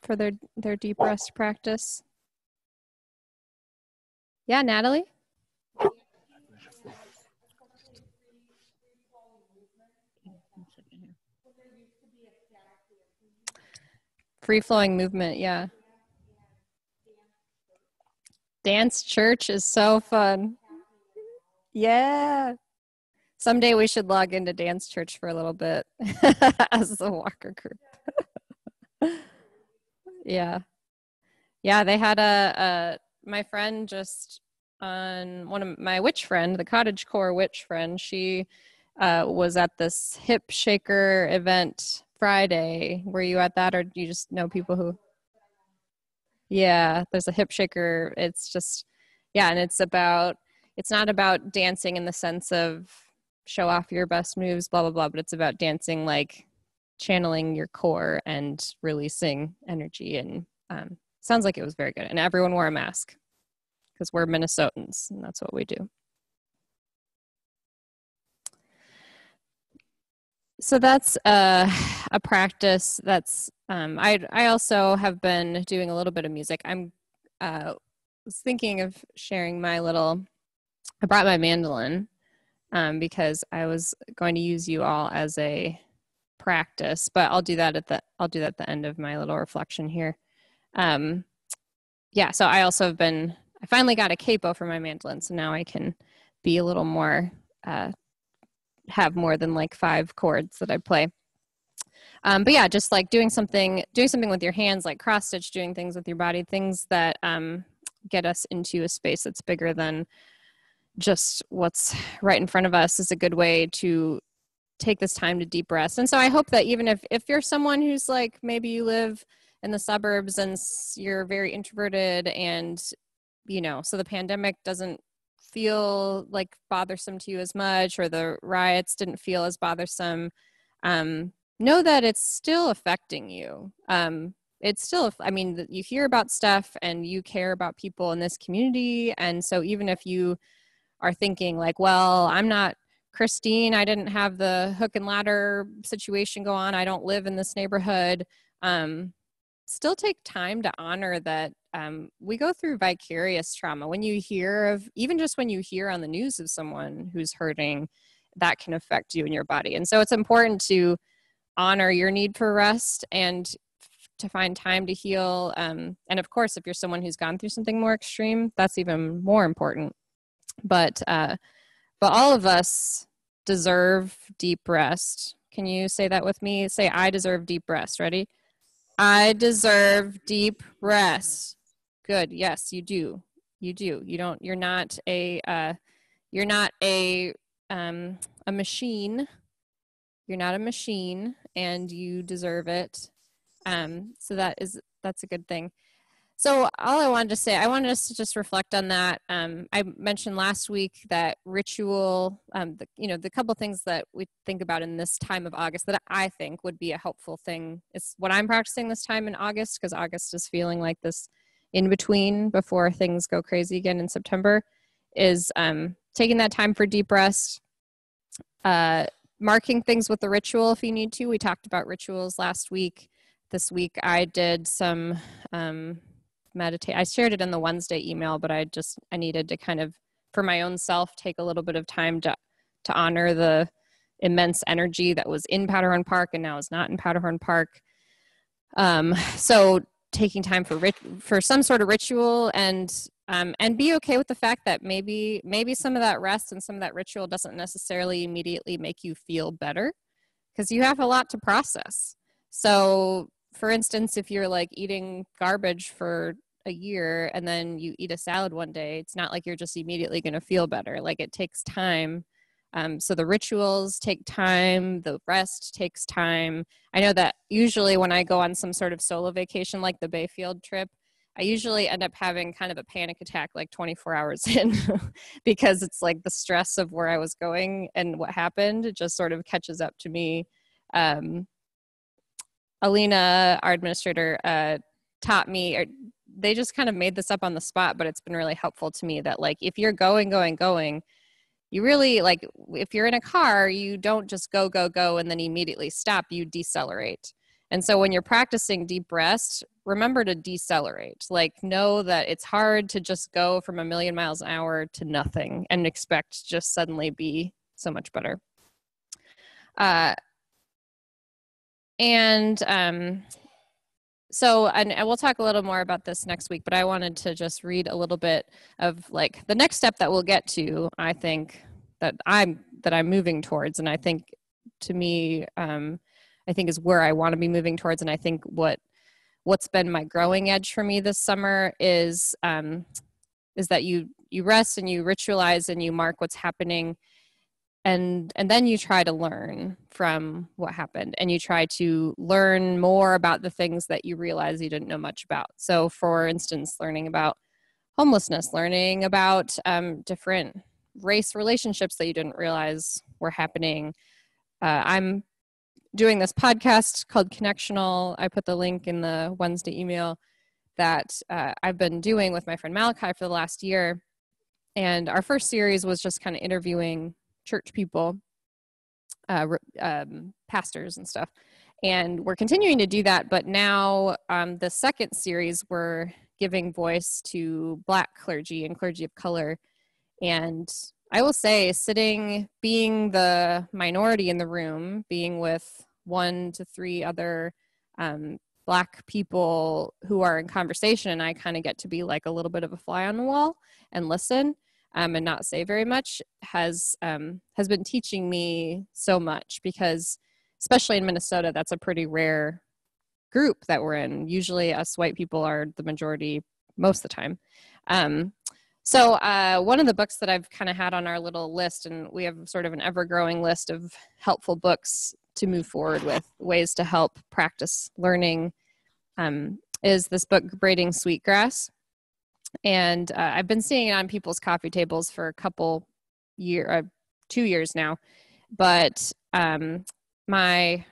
Speaker 1: for their deep rest practice? Yeah, Natalie? Free-flowing movement, yeah. Dance church is so fun. Yeah. Someday we should log into dance church for a little bit as the Walker group. Yeah. Yeah, they had my friend just on one of my witch friend, the cottagecore witch friend, she was at this hip shaker event Friday. Were you at that, or do you just know people who? Yeah, there's a hip shaker. It's just, yeah, and it's not about dancing in the sense of show off your best moves, blah, blah, blah, but it's about dancing, like channeling your core and releasing energy. And sounds like it was very good. And everyone wore a mask because we're Minnesotans and that's what we do. So that's a practice that's, I also have been doing a little bit of music. I was thinking of sharing I brought my mandolin because I was going to use you all as a practice, but I'll do that at the end of my little reflection here. Yeah, so I finally got a capo for my mandolin, so now I can be a little more, have more than like 5 chords that I play. But yeah, just like doing something with your hands, like cross stitch, doing things with your body, things that get us into a space that's bigger than just what's right in front of us is a good way to take this time to deep rest. And so I hope that even if you're someone who's like, maybe you live in the suburbs and you're very introverted and, you know, so the pandemic doesn't feel like bothersome to you as much, or the riots didn't feel as bothersome, know that it's still affecting you. It's still, I mean, you hear about stuff and you care about people in this community. And so even if you are thinking like, well, I'm not Christine, I didn't have the hook and ladder situation go on, I don't live in this neighborhood, still take time to honor that we go through vicarious trauma. When you hear of, even just when you hear on the news of someone who's hurting, that can affect you and your body. And so it's important to honor your need for rest and to find time to heal. And of course, if you're someone who's gone through something more extreme, that's even more important. But all of us deserve deep rest. Can you say that with me? Say, I deserve deep rest. Ready? I deserve deep rest. Good. Yes, you do. You do. You're not a machine. You're not a machine, and you deserve it. So that's a good thing. So all I wanted to say, I wanted us to just reflect on that. I mentioned last week that ritual, the couple things that we think about in this time of August that I think would be a helpful thing. It's what I'm practicing this time in August, because August is feeling like this in between before things go crazy again in September, is taking that time for deep rest, marking things with the ritual if you need to. We talked about rituals last week. This week I did some meditate. I shared it in the Wednesday email, but I needed to kind of, for my own self, take a little bit of time to honor the immense energy that was in Powderhorn Park and now is not in Powderhorn Park. So taking time for some sort of ritual, and be okay with the fact that maybe some of that rest and some of that ritual doesn't necessarily immediately make you feel better, because you have a lot to process. So for instance, if you're like eating garbage for a year and then you eat a salad one day, it's not like you're just immediately going to feel better. Like, it takes time. So the rituals take time, the rest takes time. I know that usually when I go on some sort of solo vacation, like the Bayfield trip, I usually end up having kind of a panic attack like 24 hours in because it's like the stress of where I was going and what happened, it just sort of catches up to me. Alina, our administrator, taught me, or they just kind of made this up on the spot, but it's been really helpful to me that, like, if you're going, you really, like, if you're in a car, you don't just go, and then immediately stop, you decelerate. And so when you're practicing deep rest, remember to decelerate. Like, know that it's hard to just go from 1,000,000 miles an hour to nothing and expect to just suddenly be so much better. So we'll talk a little more about this next week, but I wanted to just read a little bit of like the next step that we'll get to, I think that I'm moving towards. And I think to me, I think is where I want to be moving towards. And I think what's been my growing edge for me this summer is that you rest and you ritualize and you mark what's happening. And then you try to learn from what happened, and you try to learn more about the things that you realize you didn't know much about. So for instance, learning about homelessness, learning about different race relationships that you didn't realize were happening. I'm doing this podcast called Connectional. I put the link in the Wednesday email that I've been doing with my friend Malachi for the last year. And our first series was just kind of interviewing church people, pastors and stuff. And we're continuing to do that. But now the second series, we're giving voice to Black clergy and clergy of color. And I will say, being the minority in the room, being with 1 to 3 other Black people who are in conversation, and I kind of get to be like a little bit of a fly on the wall and listen. And not say very much, has been teaching me so much, because especially in Minnesota, that's a pretty rare group that we're in. Usually us white people are the majority most of the time. So one of the books that I've kind of had on our little list, and we have sort of an ever-growing list of helpful books to move forward with, ways to help practice learning, is this book, Braiding Sweetgrass. And I've been seeing it on people's coffee tables for 2 years now. But my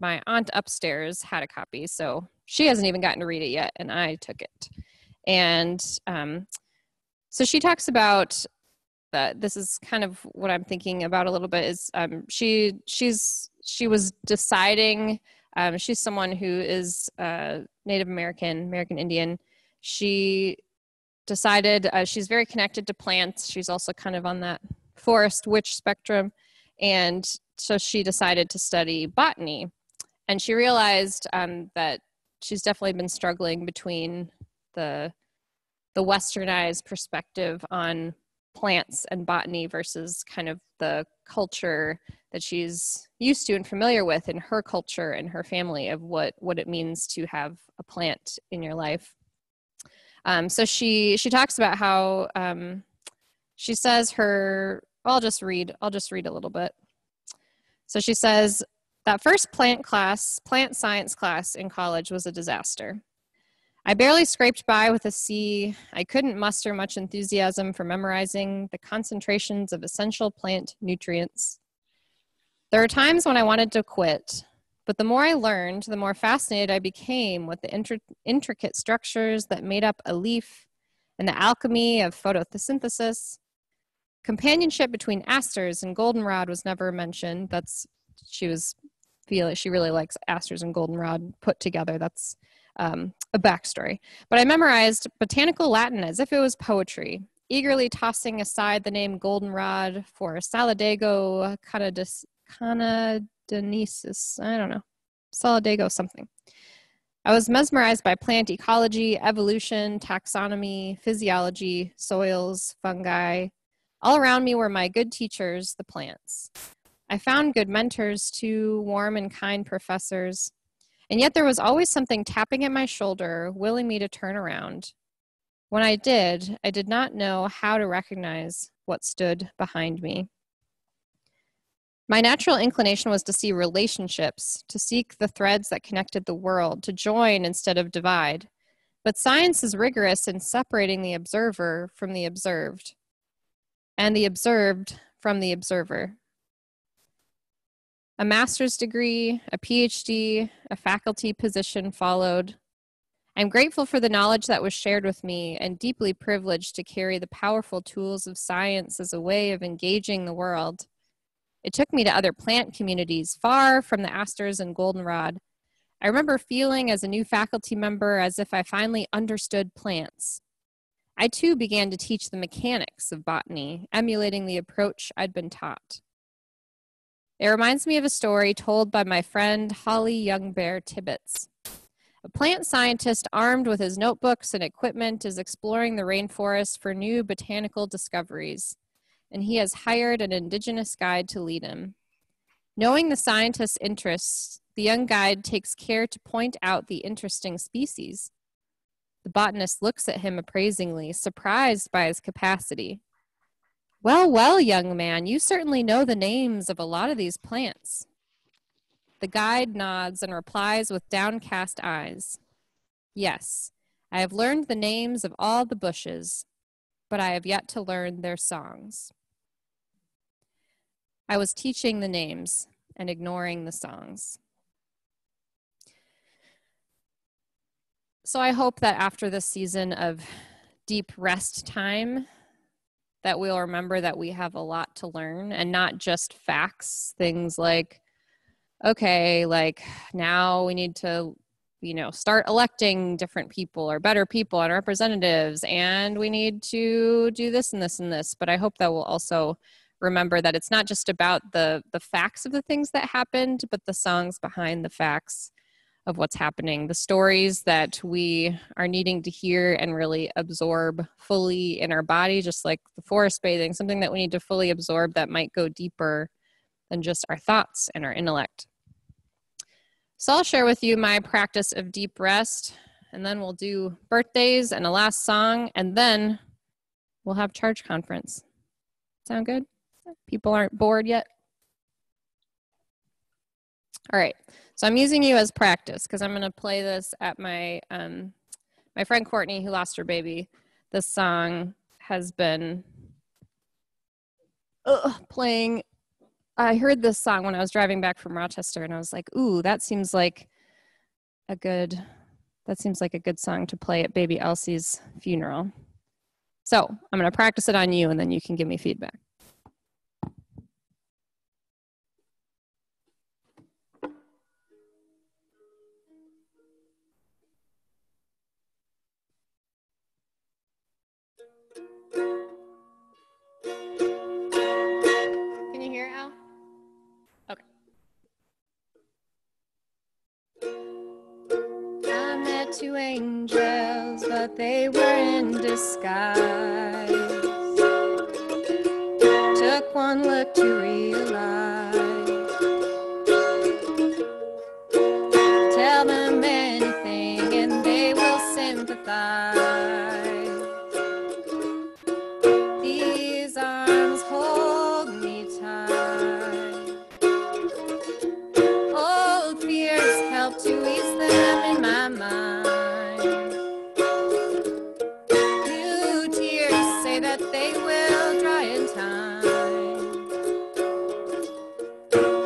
Speaker 1: aunt upstairs had a copy, so she hasn't even gotten to read it yet, and I took it. And so she talks about this is kind of what I'm thinking about a little bit is she was deciding, she's someone who is Native American Indian. She decided she's very connected to plants. She's also kind of on that forest witch spectrum. And so she decided to study botany. And she realized that she's definitely been struggling between the westernized perspective on plants and botany versus kind of the culture that she's used to and familiar with in her culture and her family of what it means to have a plant in your life. So she talks about how she says I'll just read a little bit. So she says, that first plant science class in college was a disaster. I barely scraped by with a C. I couldn't muster much enthusiasm for memorizing the concentrations of essential plant nutrients. There are times when I wanted to quit, but the more I learned, the more fascinated I became with the intricate structures that made up a leaf and the alchemy of photosynthesis. Companionship between asters and goldenrod was never mentioned. She really likes asters and goldenrod put together. That's a backstory. But I memorized botanical Latin as if it was poetry, eagerly tossing aside the name goldenrod for Solidago canadensis. I don't know. Solidago something. I was mesmerized by plant ecology, evolution, taxonomy, physiology, soils, fungi. All around me were my good teachers, the plants. I found good mentors too, warm and kind professors. And yet there was always something tapping at my shoulder, willing me to turn around. When I did not know how to recognize what stood behind me. My natural inclination was to see relationships, to seek the threads that connected the world, to join instead of divide. But science is rigorous in separating the observer from the observed, and the observed from the observer. A master's degree, a PhD, a faculty position followed. I'm grateful for the knowledge that was shared with me and deeply privileged to carry the powerful tools of science as a way of engaging the world. It took me to other plant communities far from the asters and goldenrod. I remember feeling as a new faculty member as if I finally understood plants. I too began to teach the mechanics of botany, emulating the approach I'd been taught. It reminds me of a story told by my friend Holly Youngbear Tibbetts. A plant scientist armed with his notebooks and equipment is exploring the rainforest for new botanical discoveries, and he has hired an indigenous guide to lead him. Knowing the scientist's interests, the young guide takes care to point out the interesting species. The botanist looks at him appraisingly, surprised by his capacity. Well, young man, you certainly know the names of a lot of these plants. The guide nods and replies with downcast eyes. Yes, I have learned the names of all the bushes, but I have yet to learn their songs. I was teaching the names and ignoring the songs. So I hope that after this season of deep rest time, that we'll remember that we have a lot to learn and not just facts, things like, okay, like now we need to, start electing different people or better people and representatives, and we need to do this and this and this. But I hope that we'll also remember that it's not just about the facts of the things that happened, but the songs behind the facts of what's happening, the stories that we are needing to hear and really absorb fully in our body, just like the forest bathing, something that we need to fully absorb that might go deeper than just our thoughts and our intellect. So I'll share with you my practice of deep rest, and then we'll do birthdays and a last song, and then we'll have charge conference. Sound good? People aren't bored yet? All right. So I'm using you as practice because I'm going to play this at my my friend Courtney, who lost her baby. This song has been playing. I heard this song when I was driving back from Rochester, and I was like, "Ooh, that seems like a good song to play at baby Elsie's funeral." So I'm going to practice it on you, and then you can give me feedback. Can you hear it, Al? Okay. I met two angels, but they were in disguise. Took one look to realize. Tell them anything and they will sympathize. These arms hold me tight. Old fears help to ease them in my mind. New tears say that they will dry in time.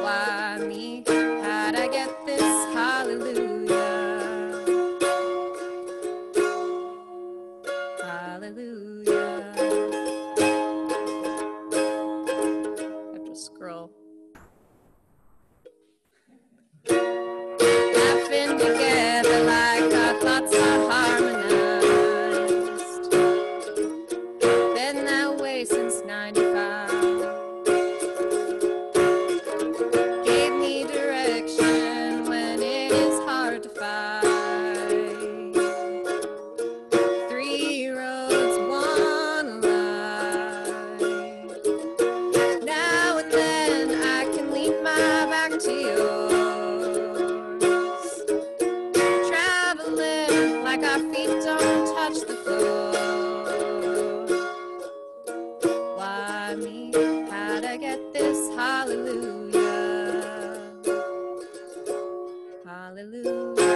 Speaker 1: Why me? How'd I get this? Hallelujah. Hallelujah. I have to scroll. Laughing together like our thoughts are harmonized. Been that way since 95. Gave me direction when it is hard to find. Three roads, one life. Now and then I can lean my back to yours. Traveling like our feet don't touch the floor. Why me? How'd I get this? Hallelujah. Hallelujah.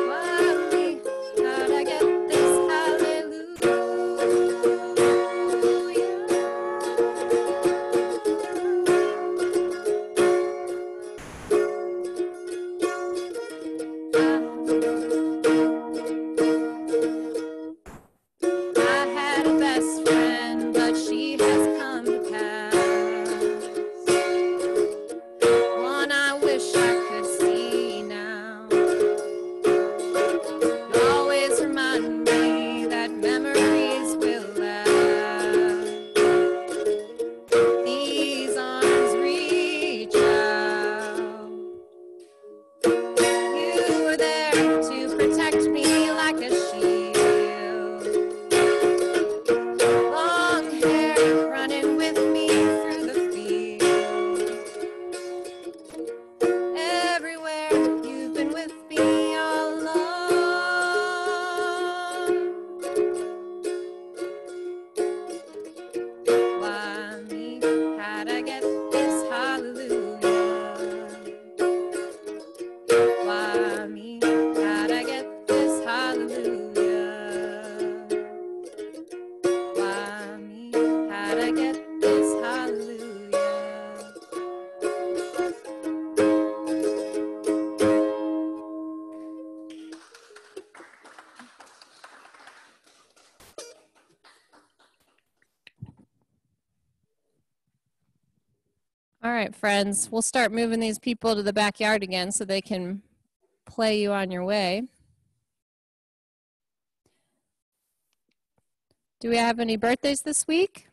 Speaker 1: Why me? How'd I get this? I had a best friend, but she has come to pass. One I wish I could see now. You always remind me that memories will last. These arms reach out. You were there to protect me like a shield. Long hair running with me through the field. Everywhere you've been with me all along. Why me? How'd I get this? Hallelujah. Why me? How'd I get this? Hallelujah. Why me? How'd I get this? Hallelujah. All right, friends, we'll start moving these people to the backyard again so they can play you on your way. Do we have any birthdays this week?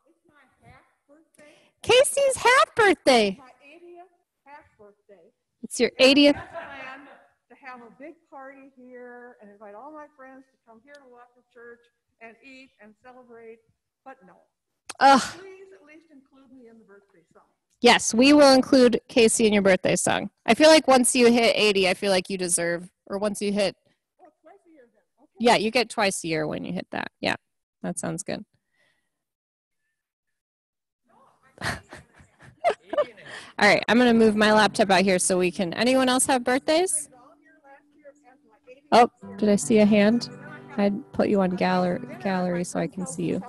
Speaker 13: It's my half birthday.
Speaker 1: Casey's half birthday.
Speaker 13: My 80th half birthday.
Speaker 1: It's your 80th.
Speaker 13: I plan to have a big party here and invite all my friends to come here to Walker Church and eat and celebrate. But no. Please at least include me in the birthday song.
Speaker 1: Yes, we will include Casey in your birthday song. I feel like once you hit 80, I feel like you deserve, or once you hit,
Speaker 13: Oh, twice a year then.
Speaker 1: Yeah, you get twice a year when you hit that. Yeah, that sounds good. All right, I'm going to move my laptop out here so we can. Anyone else have birthdays? Oh, did I see a hand? I'd put you on gallery so I can see you.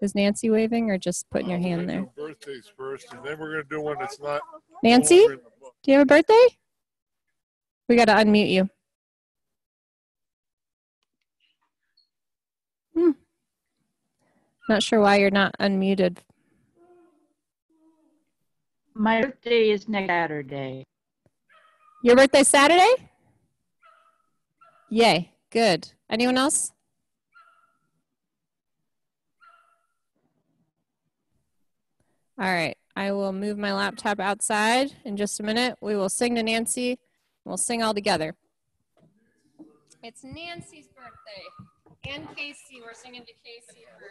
Speaker 1: Is Nancy waving or just putting your hand there?
Speaker 2: Birthdays first, and then we're going to do one that's not.
Speaker 1: Nancy, do you have a birthday? We got to unmute you. Not sure why you're not unmuted.
Speaker 14: My birthday is next Saturday.
Speaker 1: Your birthday Saturday? Yay, good. Anyone else? All right, I will move my laptop outside in just a minute. We will sing to Nancy. We'll sing all together. It's Nancy's birthday. And Casey, we're singing to Casey for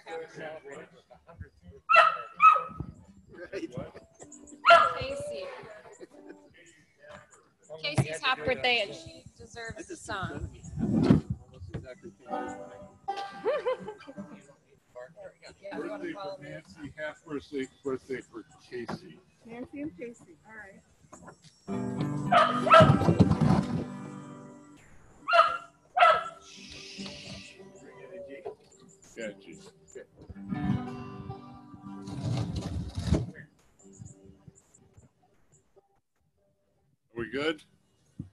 Speaker 1: happy Casey. Casey's happy birthday and she deserves a song.
Speaker 2: Birthday for Nancy, half birthday for Casey.
Speaker 13: Nancy and Casey, all right.
Speaker 2: Yeah, geez. Okay. Are we good?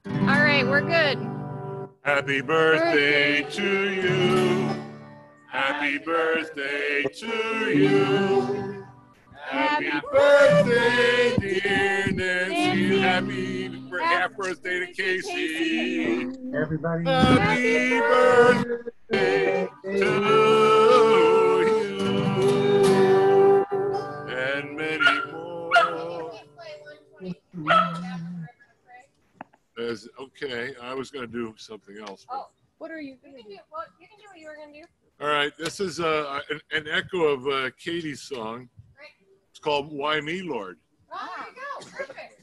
Speaker 1: All right, we're good.
Speaker 2: Happy birthday to you. Happy birthday to you. Happy birthday, dear Nancy. Happy half birthday to Casey.
Speaker 15: Everybody.
Speaker 2: Happy birthday to you. And many more. Okay, I was going to do something else.
Speaker 1: Oh, what are you going to do? Well, you can do what you were going to do.
Speaker 2: All right, this is an echo of Katie's song.
Speaker 1: Great.
Speaker 2: It's called Why Me, Lord?
Speaker 1: Oh, there you go. Perfect.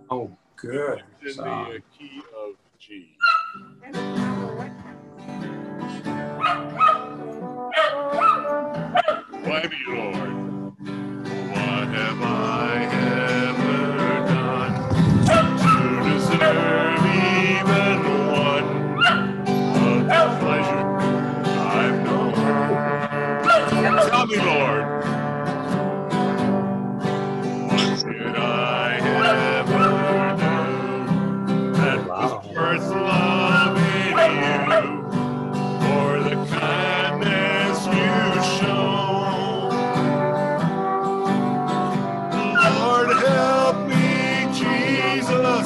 Speaker 4: Oh, good.
Speaker 2: It's in the key of G. Why me, Lord? What have I ever done to deserve even one of the pleasure I've known? Tell me, Lord, what did I ever do that was worth loving you for the kindness you show? Lord, help me, Jesus,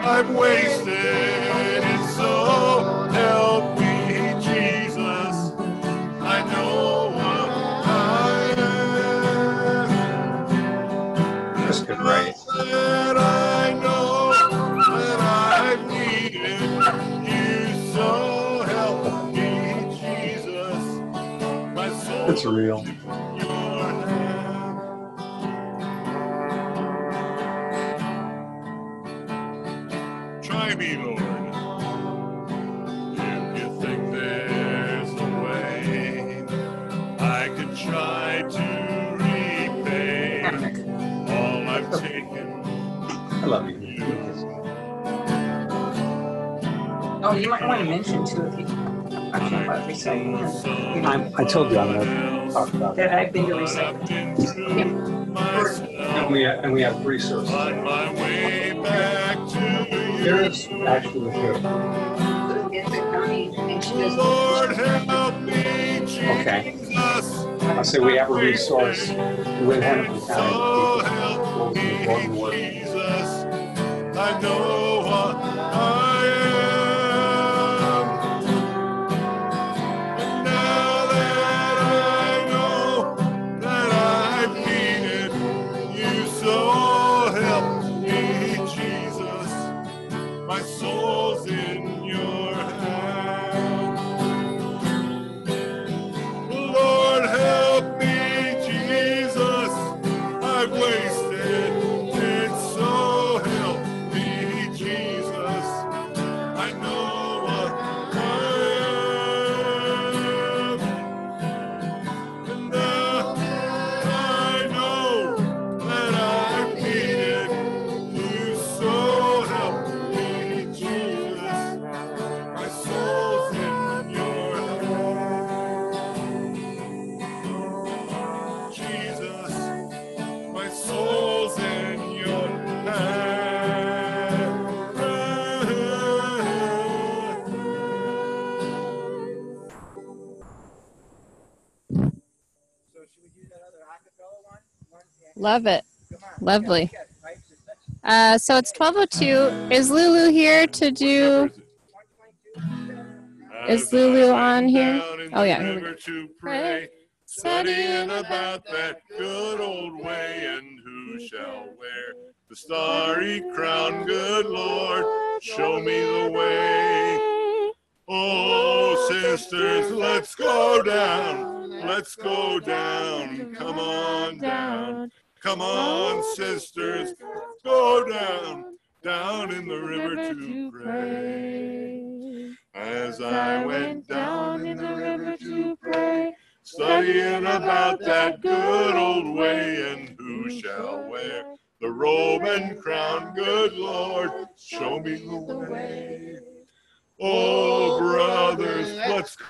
Speaker 2: I've wasted it so. Help me, Jesus, I know what I am.
Speaker 4: That's good, right?
Speaker 2: That I know that I've needed you, so help me, Jesus, my soul.
Speaker 4: It's real.
Speaker 2: Try me, Lord. If you think there's a way, I could try to repay all I've taken.
Speaker 4: I love you.
Speaker 12: Oh, you might want to mention too if you talking about recycling.
Speaker 4: I told you I'm going to talk about
Speaker 12: That I've been to recycling.
Speaker 4: And we have resources.
Speaker 2: On my way back to
Speaker 4: There is actually here.
Speaker 2: Lord, help me, Jesus.
Speaker 4: Okay. I say we have a resource with Hennepin County.
Speaker 2: Jesus, I know what I am. And now that I know that I've needed you, so help me, Jesus. My soul's in your hands. Lord, help me, Jesus. I've wasted it, so help me,
Speaker 1: Love it. Lovely. So it's 12:02. Is Lulu here to do? Is Lulu on here? Oh yeah. Here we go.
Speaker 2: To pray, studying about that good old way, and who shall wear the starry crown, good Lord, show me the way. Oh, sisters, let's go down, let's go down, come on down. Come on, sisters, go down, down in the river to pray. As I went down in the river to pray, studying about that good old way, and who shall wear the robe and crown, good Lord, show me the way. Oh, brothers, let's go.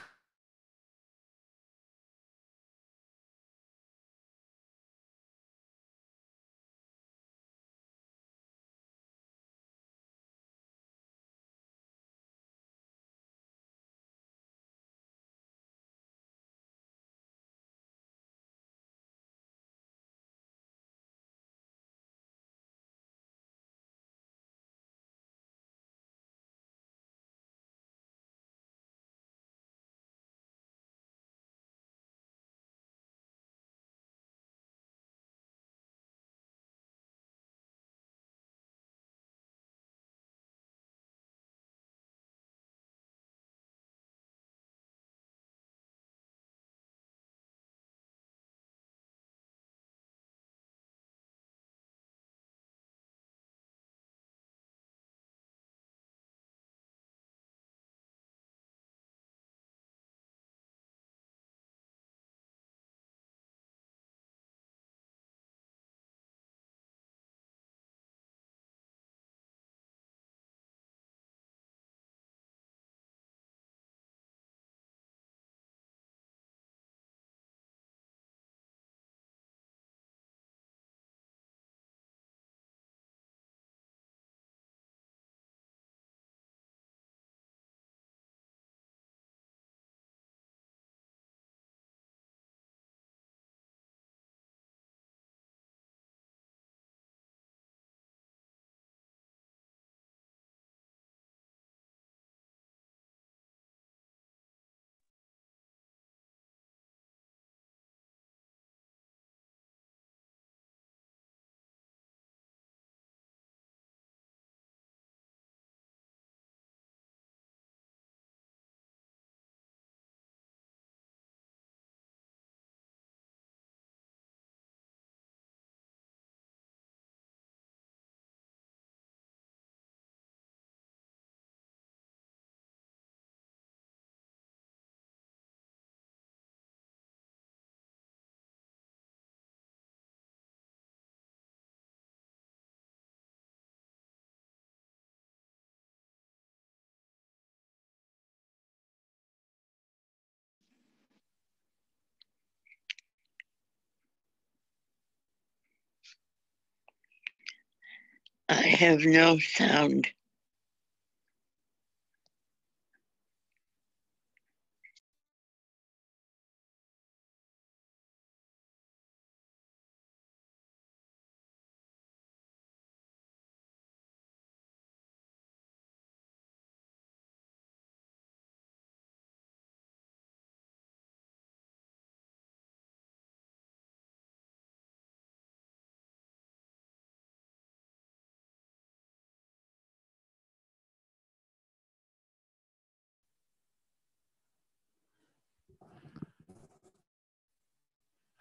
Speaker 15: I have no sound.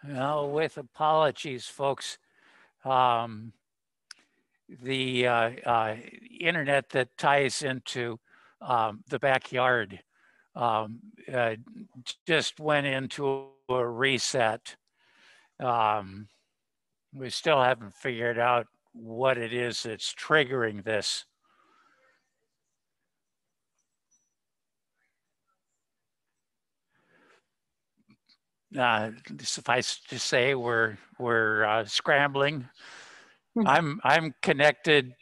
Speaker 3: Well, with apologies, folks, the internet that ties into the backyard just went into a reset. We still haven't figured out what it is that's triggering this. Suffice to say, we're scrambling. I'm connected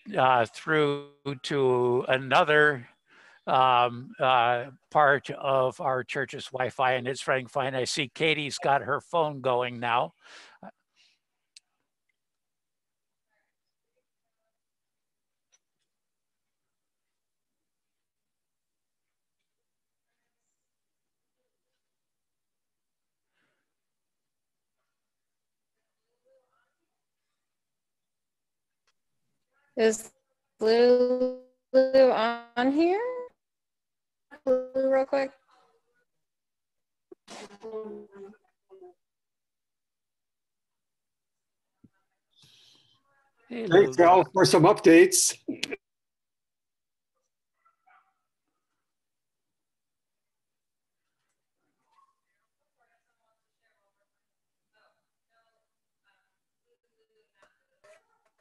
Speaker 3: through to another part of our church's Wi-Fi, and it's running fine. I see Katie's got her phone going now.
Speaker 1: Is Lulu on here? Lulu, real quick.
Speaker 3: Hey,
Speaker 16: Thanks, Al, for some updates.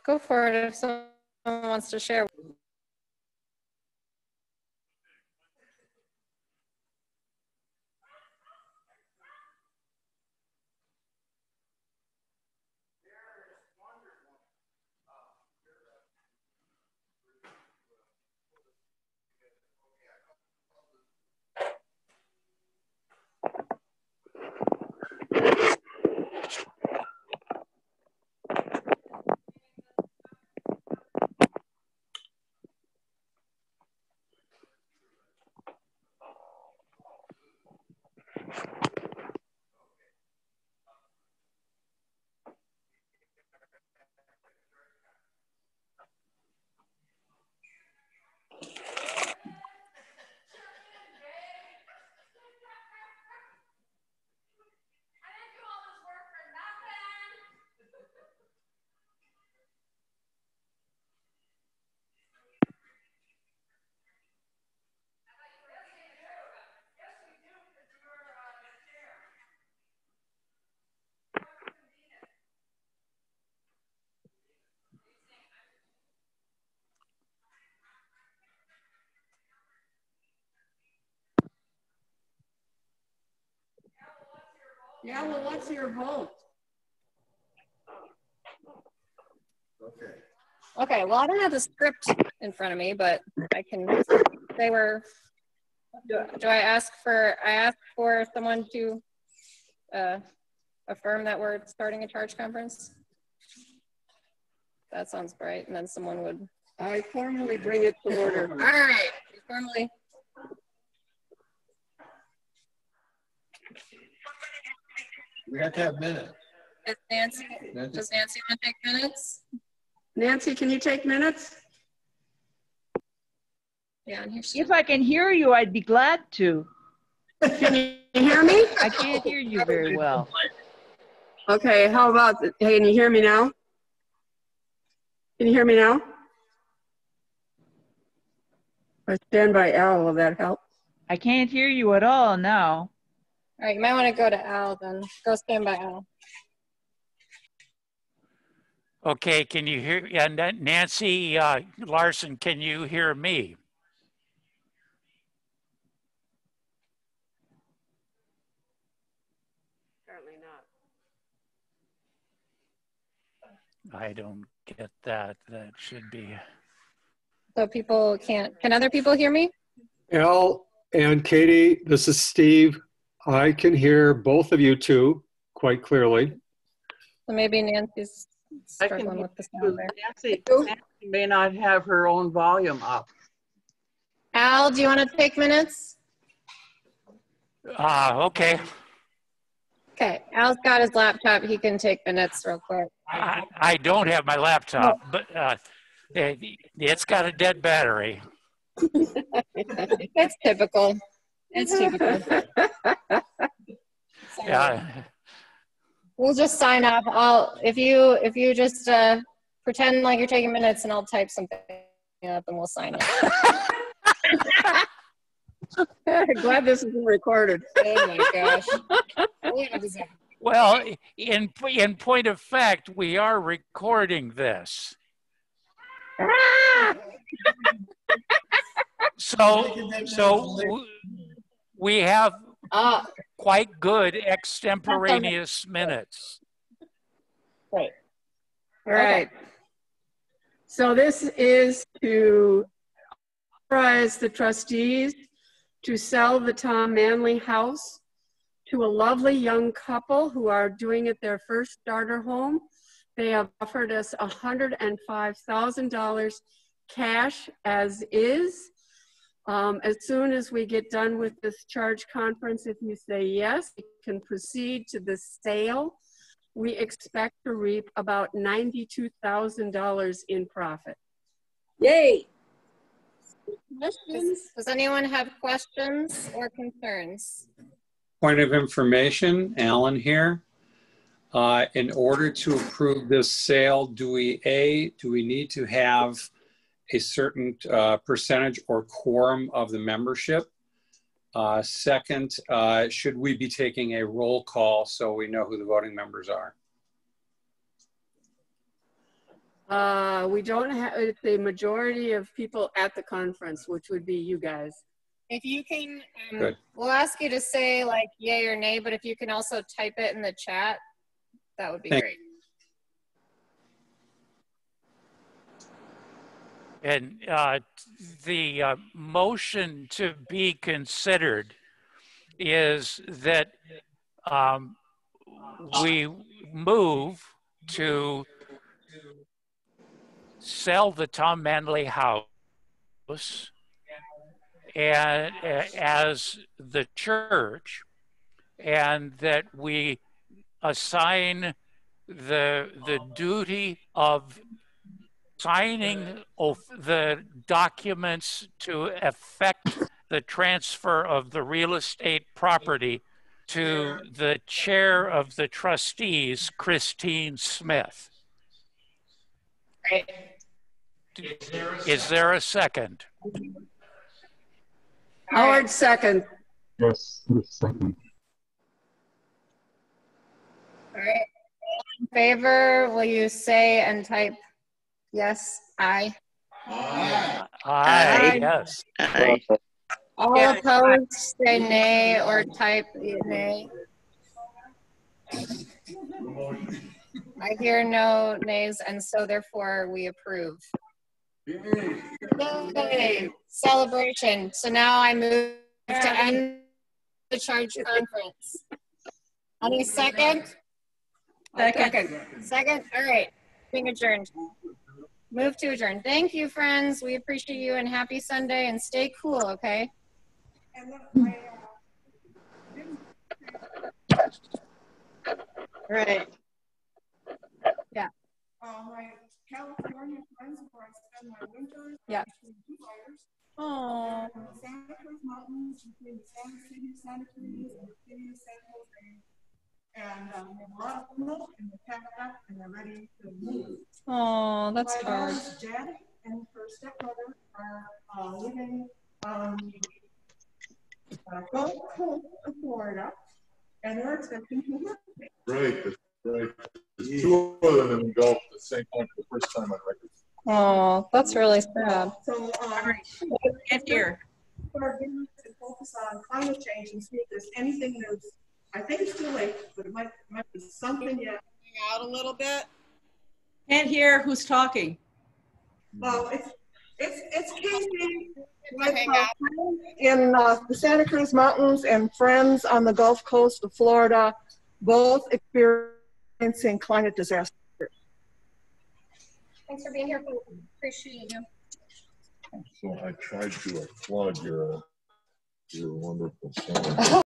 Speaker 1: Go for it if someone wants to share.
Speaker 5: Yeah, well, what's your vote?
Speaker 1: Okay, well, I don't have the script in front of me, but I can say where, do I ask for someone to affirm that we're starting a charge conference? That sounds right, and then someone would.
Speaker 5: I formally bring it to order.
Speaker 1: All right, formally.
Speaker 17: We have to have minutes.
Speaker 1: Does Nancy want to take minutes?
Speaker 5: Nancy, can you take minutes?
Speaker 1: Yeah, and here
Speaker 14: If I can hear you, I'd be glad to.
Speaker 5: Can you hear me?
Speaker 14: I can't hear you very well.
Speaker 5: Okay, how about, hey, can you hear me now? Can you hear me now? Or stand by Al, will that help?
Speaker 14: I can't hear you at all now.
Speaker 1: All right, you might want to go to Al then. Go stand by Al.
Speaker 3: Okay, can you hear? And Nancy Larson, can you hear me?
Speaker 5: Apparently not.
Speaker 3: I don't get that. That should be.
Speaker 1: So people can't. Can other people hear me?
Speaker 16: Al and Katie, this is Steve. I can hear both of you two quite clearly.
Speaker 1: So maybe Nancy's struggling with the sound there.
Speaker 18: Nancy may not have her own volume up.
Speaker 1: Al, do you want to take minutes?
Speaker 3: Okay.
Speaker 1: Okay, Al's got his laptop. He can take minutes real quick.
Speaker 3: I don't have my laptop, but it's got a dead battery.
Speaker 1: It's typical. It's typical.
Speaker 3: Yeah.
Speaker 1: We'll just sign off. If you just pretend like you're taking minutes, and I'll type something up, and we'll sign it.
Speaker 5: Glad this is recorded.
Speaker 1: Oh my gosh.
Speaker 3: Well, in point of fact, we are recording this. So we have quite good extemporaneous minutes.
Speaker 1: Right.
Speaker 5: All right. So this is to
Speaker 19: authorize the trustees to sell the Tom Manley house to a lovely young couple who are doing it their first starter home. They have offered us $105,000 cash as is. As soon as we get done with this charge conference, if you say yes, we can proceed to the sale. We expect to reap about $92,000 in profit.
Speaker 1: Yay! Does anyone have questions or concerns?
Speaker 4: Point of information, Alan here. In order to approve this sale, do we need to have a certain percentage or quorum of the membership? Second, should we be taking a roll call so we know who the voting members are?
Speaker 19: We don't have the majority of people at the conference, which would be you guys.
Speaker 1: If you can, we'll ask you to say like yay or nay, but if you can also type it in the chat, that would be great.
Speaker 3: And the motion to be considered is that we move to sell the Tom Manley house and as the church, and that we assign the duty of signing of the documents to effect the transfer of the real estate property to the chair of the trustees, Christine Smith.
Speaker 1: Great.
Speaker 3: Is there a second?
Speaker 19: Howard, second.
Speaker 20: Yes, second.
Speaker 1: All right. In favor, will you say and type yes, aye?
Speaker 3: Aye. Aye. Yes.
Speaker 15: Aye.
Speaker 1: All opposed, say nay or type nay. I hear no nays, and so therefore we approve. Yay! Celebration. So now I move to end the charge conference. Any second? Second? All right. Being adjourned. Move to adjourn. Thank you, friends. We appreciate you and happy Sunday and stay cool, okay?
Speaker 6: Right.
Speaker 1: Yeah.
Speaker 13: My California friends where I spend my winters.
Speaker 1: Yeah.
Speaker 13: Two fires.
Speaker 1: Oh.
Speaker 13: Santa Cruz Mountains between the Santa City, Santa Cruz, and the city of San Jose. And we have a lot of people and they're packed up and they're ready to move.
Speaker 1: Oh, that's
Speaker 13: my
Speaker 1: hard.
Speaker 13: daughter's Janet and her stepbrother are living on the Gulf Coast of Florida, and they're expecting to move.
Speaker 2: Right, that's right. There's two of them in the Gulf at the same time for the first time on record.
Speaker 1: Oh, that's really sad.
Speaker 13: So,
Speaker 10: get here.
Speaker 13: We're going to focus on climate change and see if there's anything that's, I think it's too late, but it might be something yet.
Speaker 10: Out a little bit. Can't hear who's talking.
Speaker 13: Well, it's Casey in the Santa Cruz Mountains and friends on the Gulf Coast of Florida, both experiencing climate disaster.
Speaker 1: Thanks for being here. Appreciate you.
Speaker 2: So I tried to applaud your wonderful song.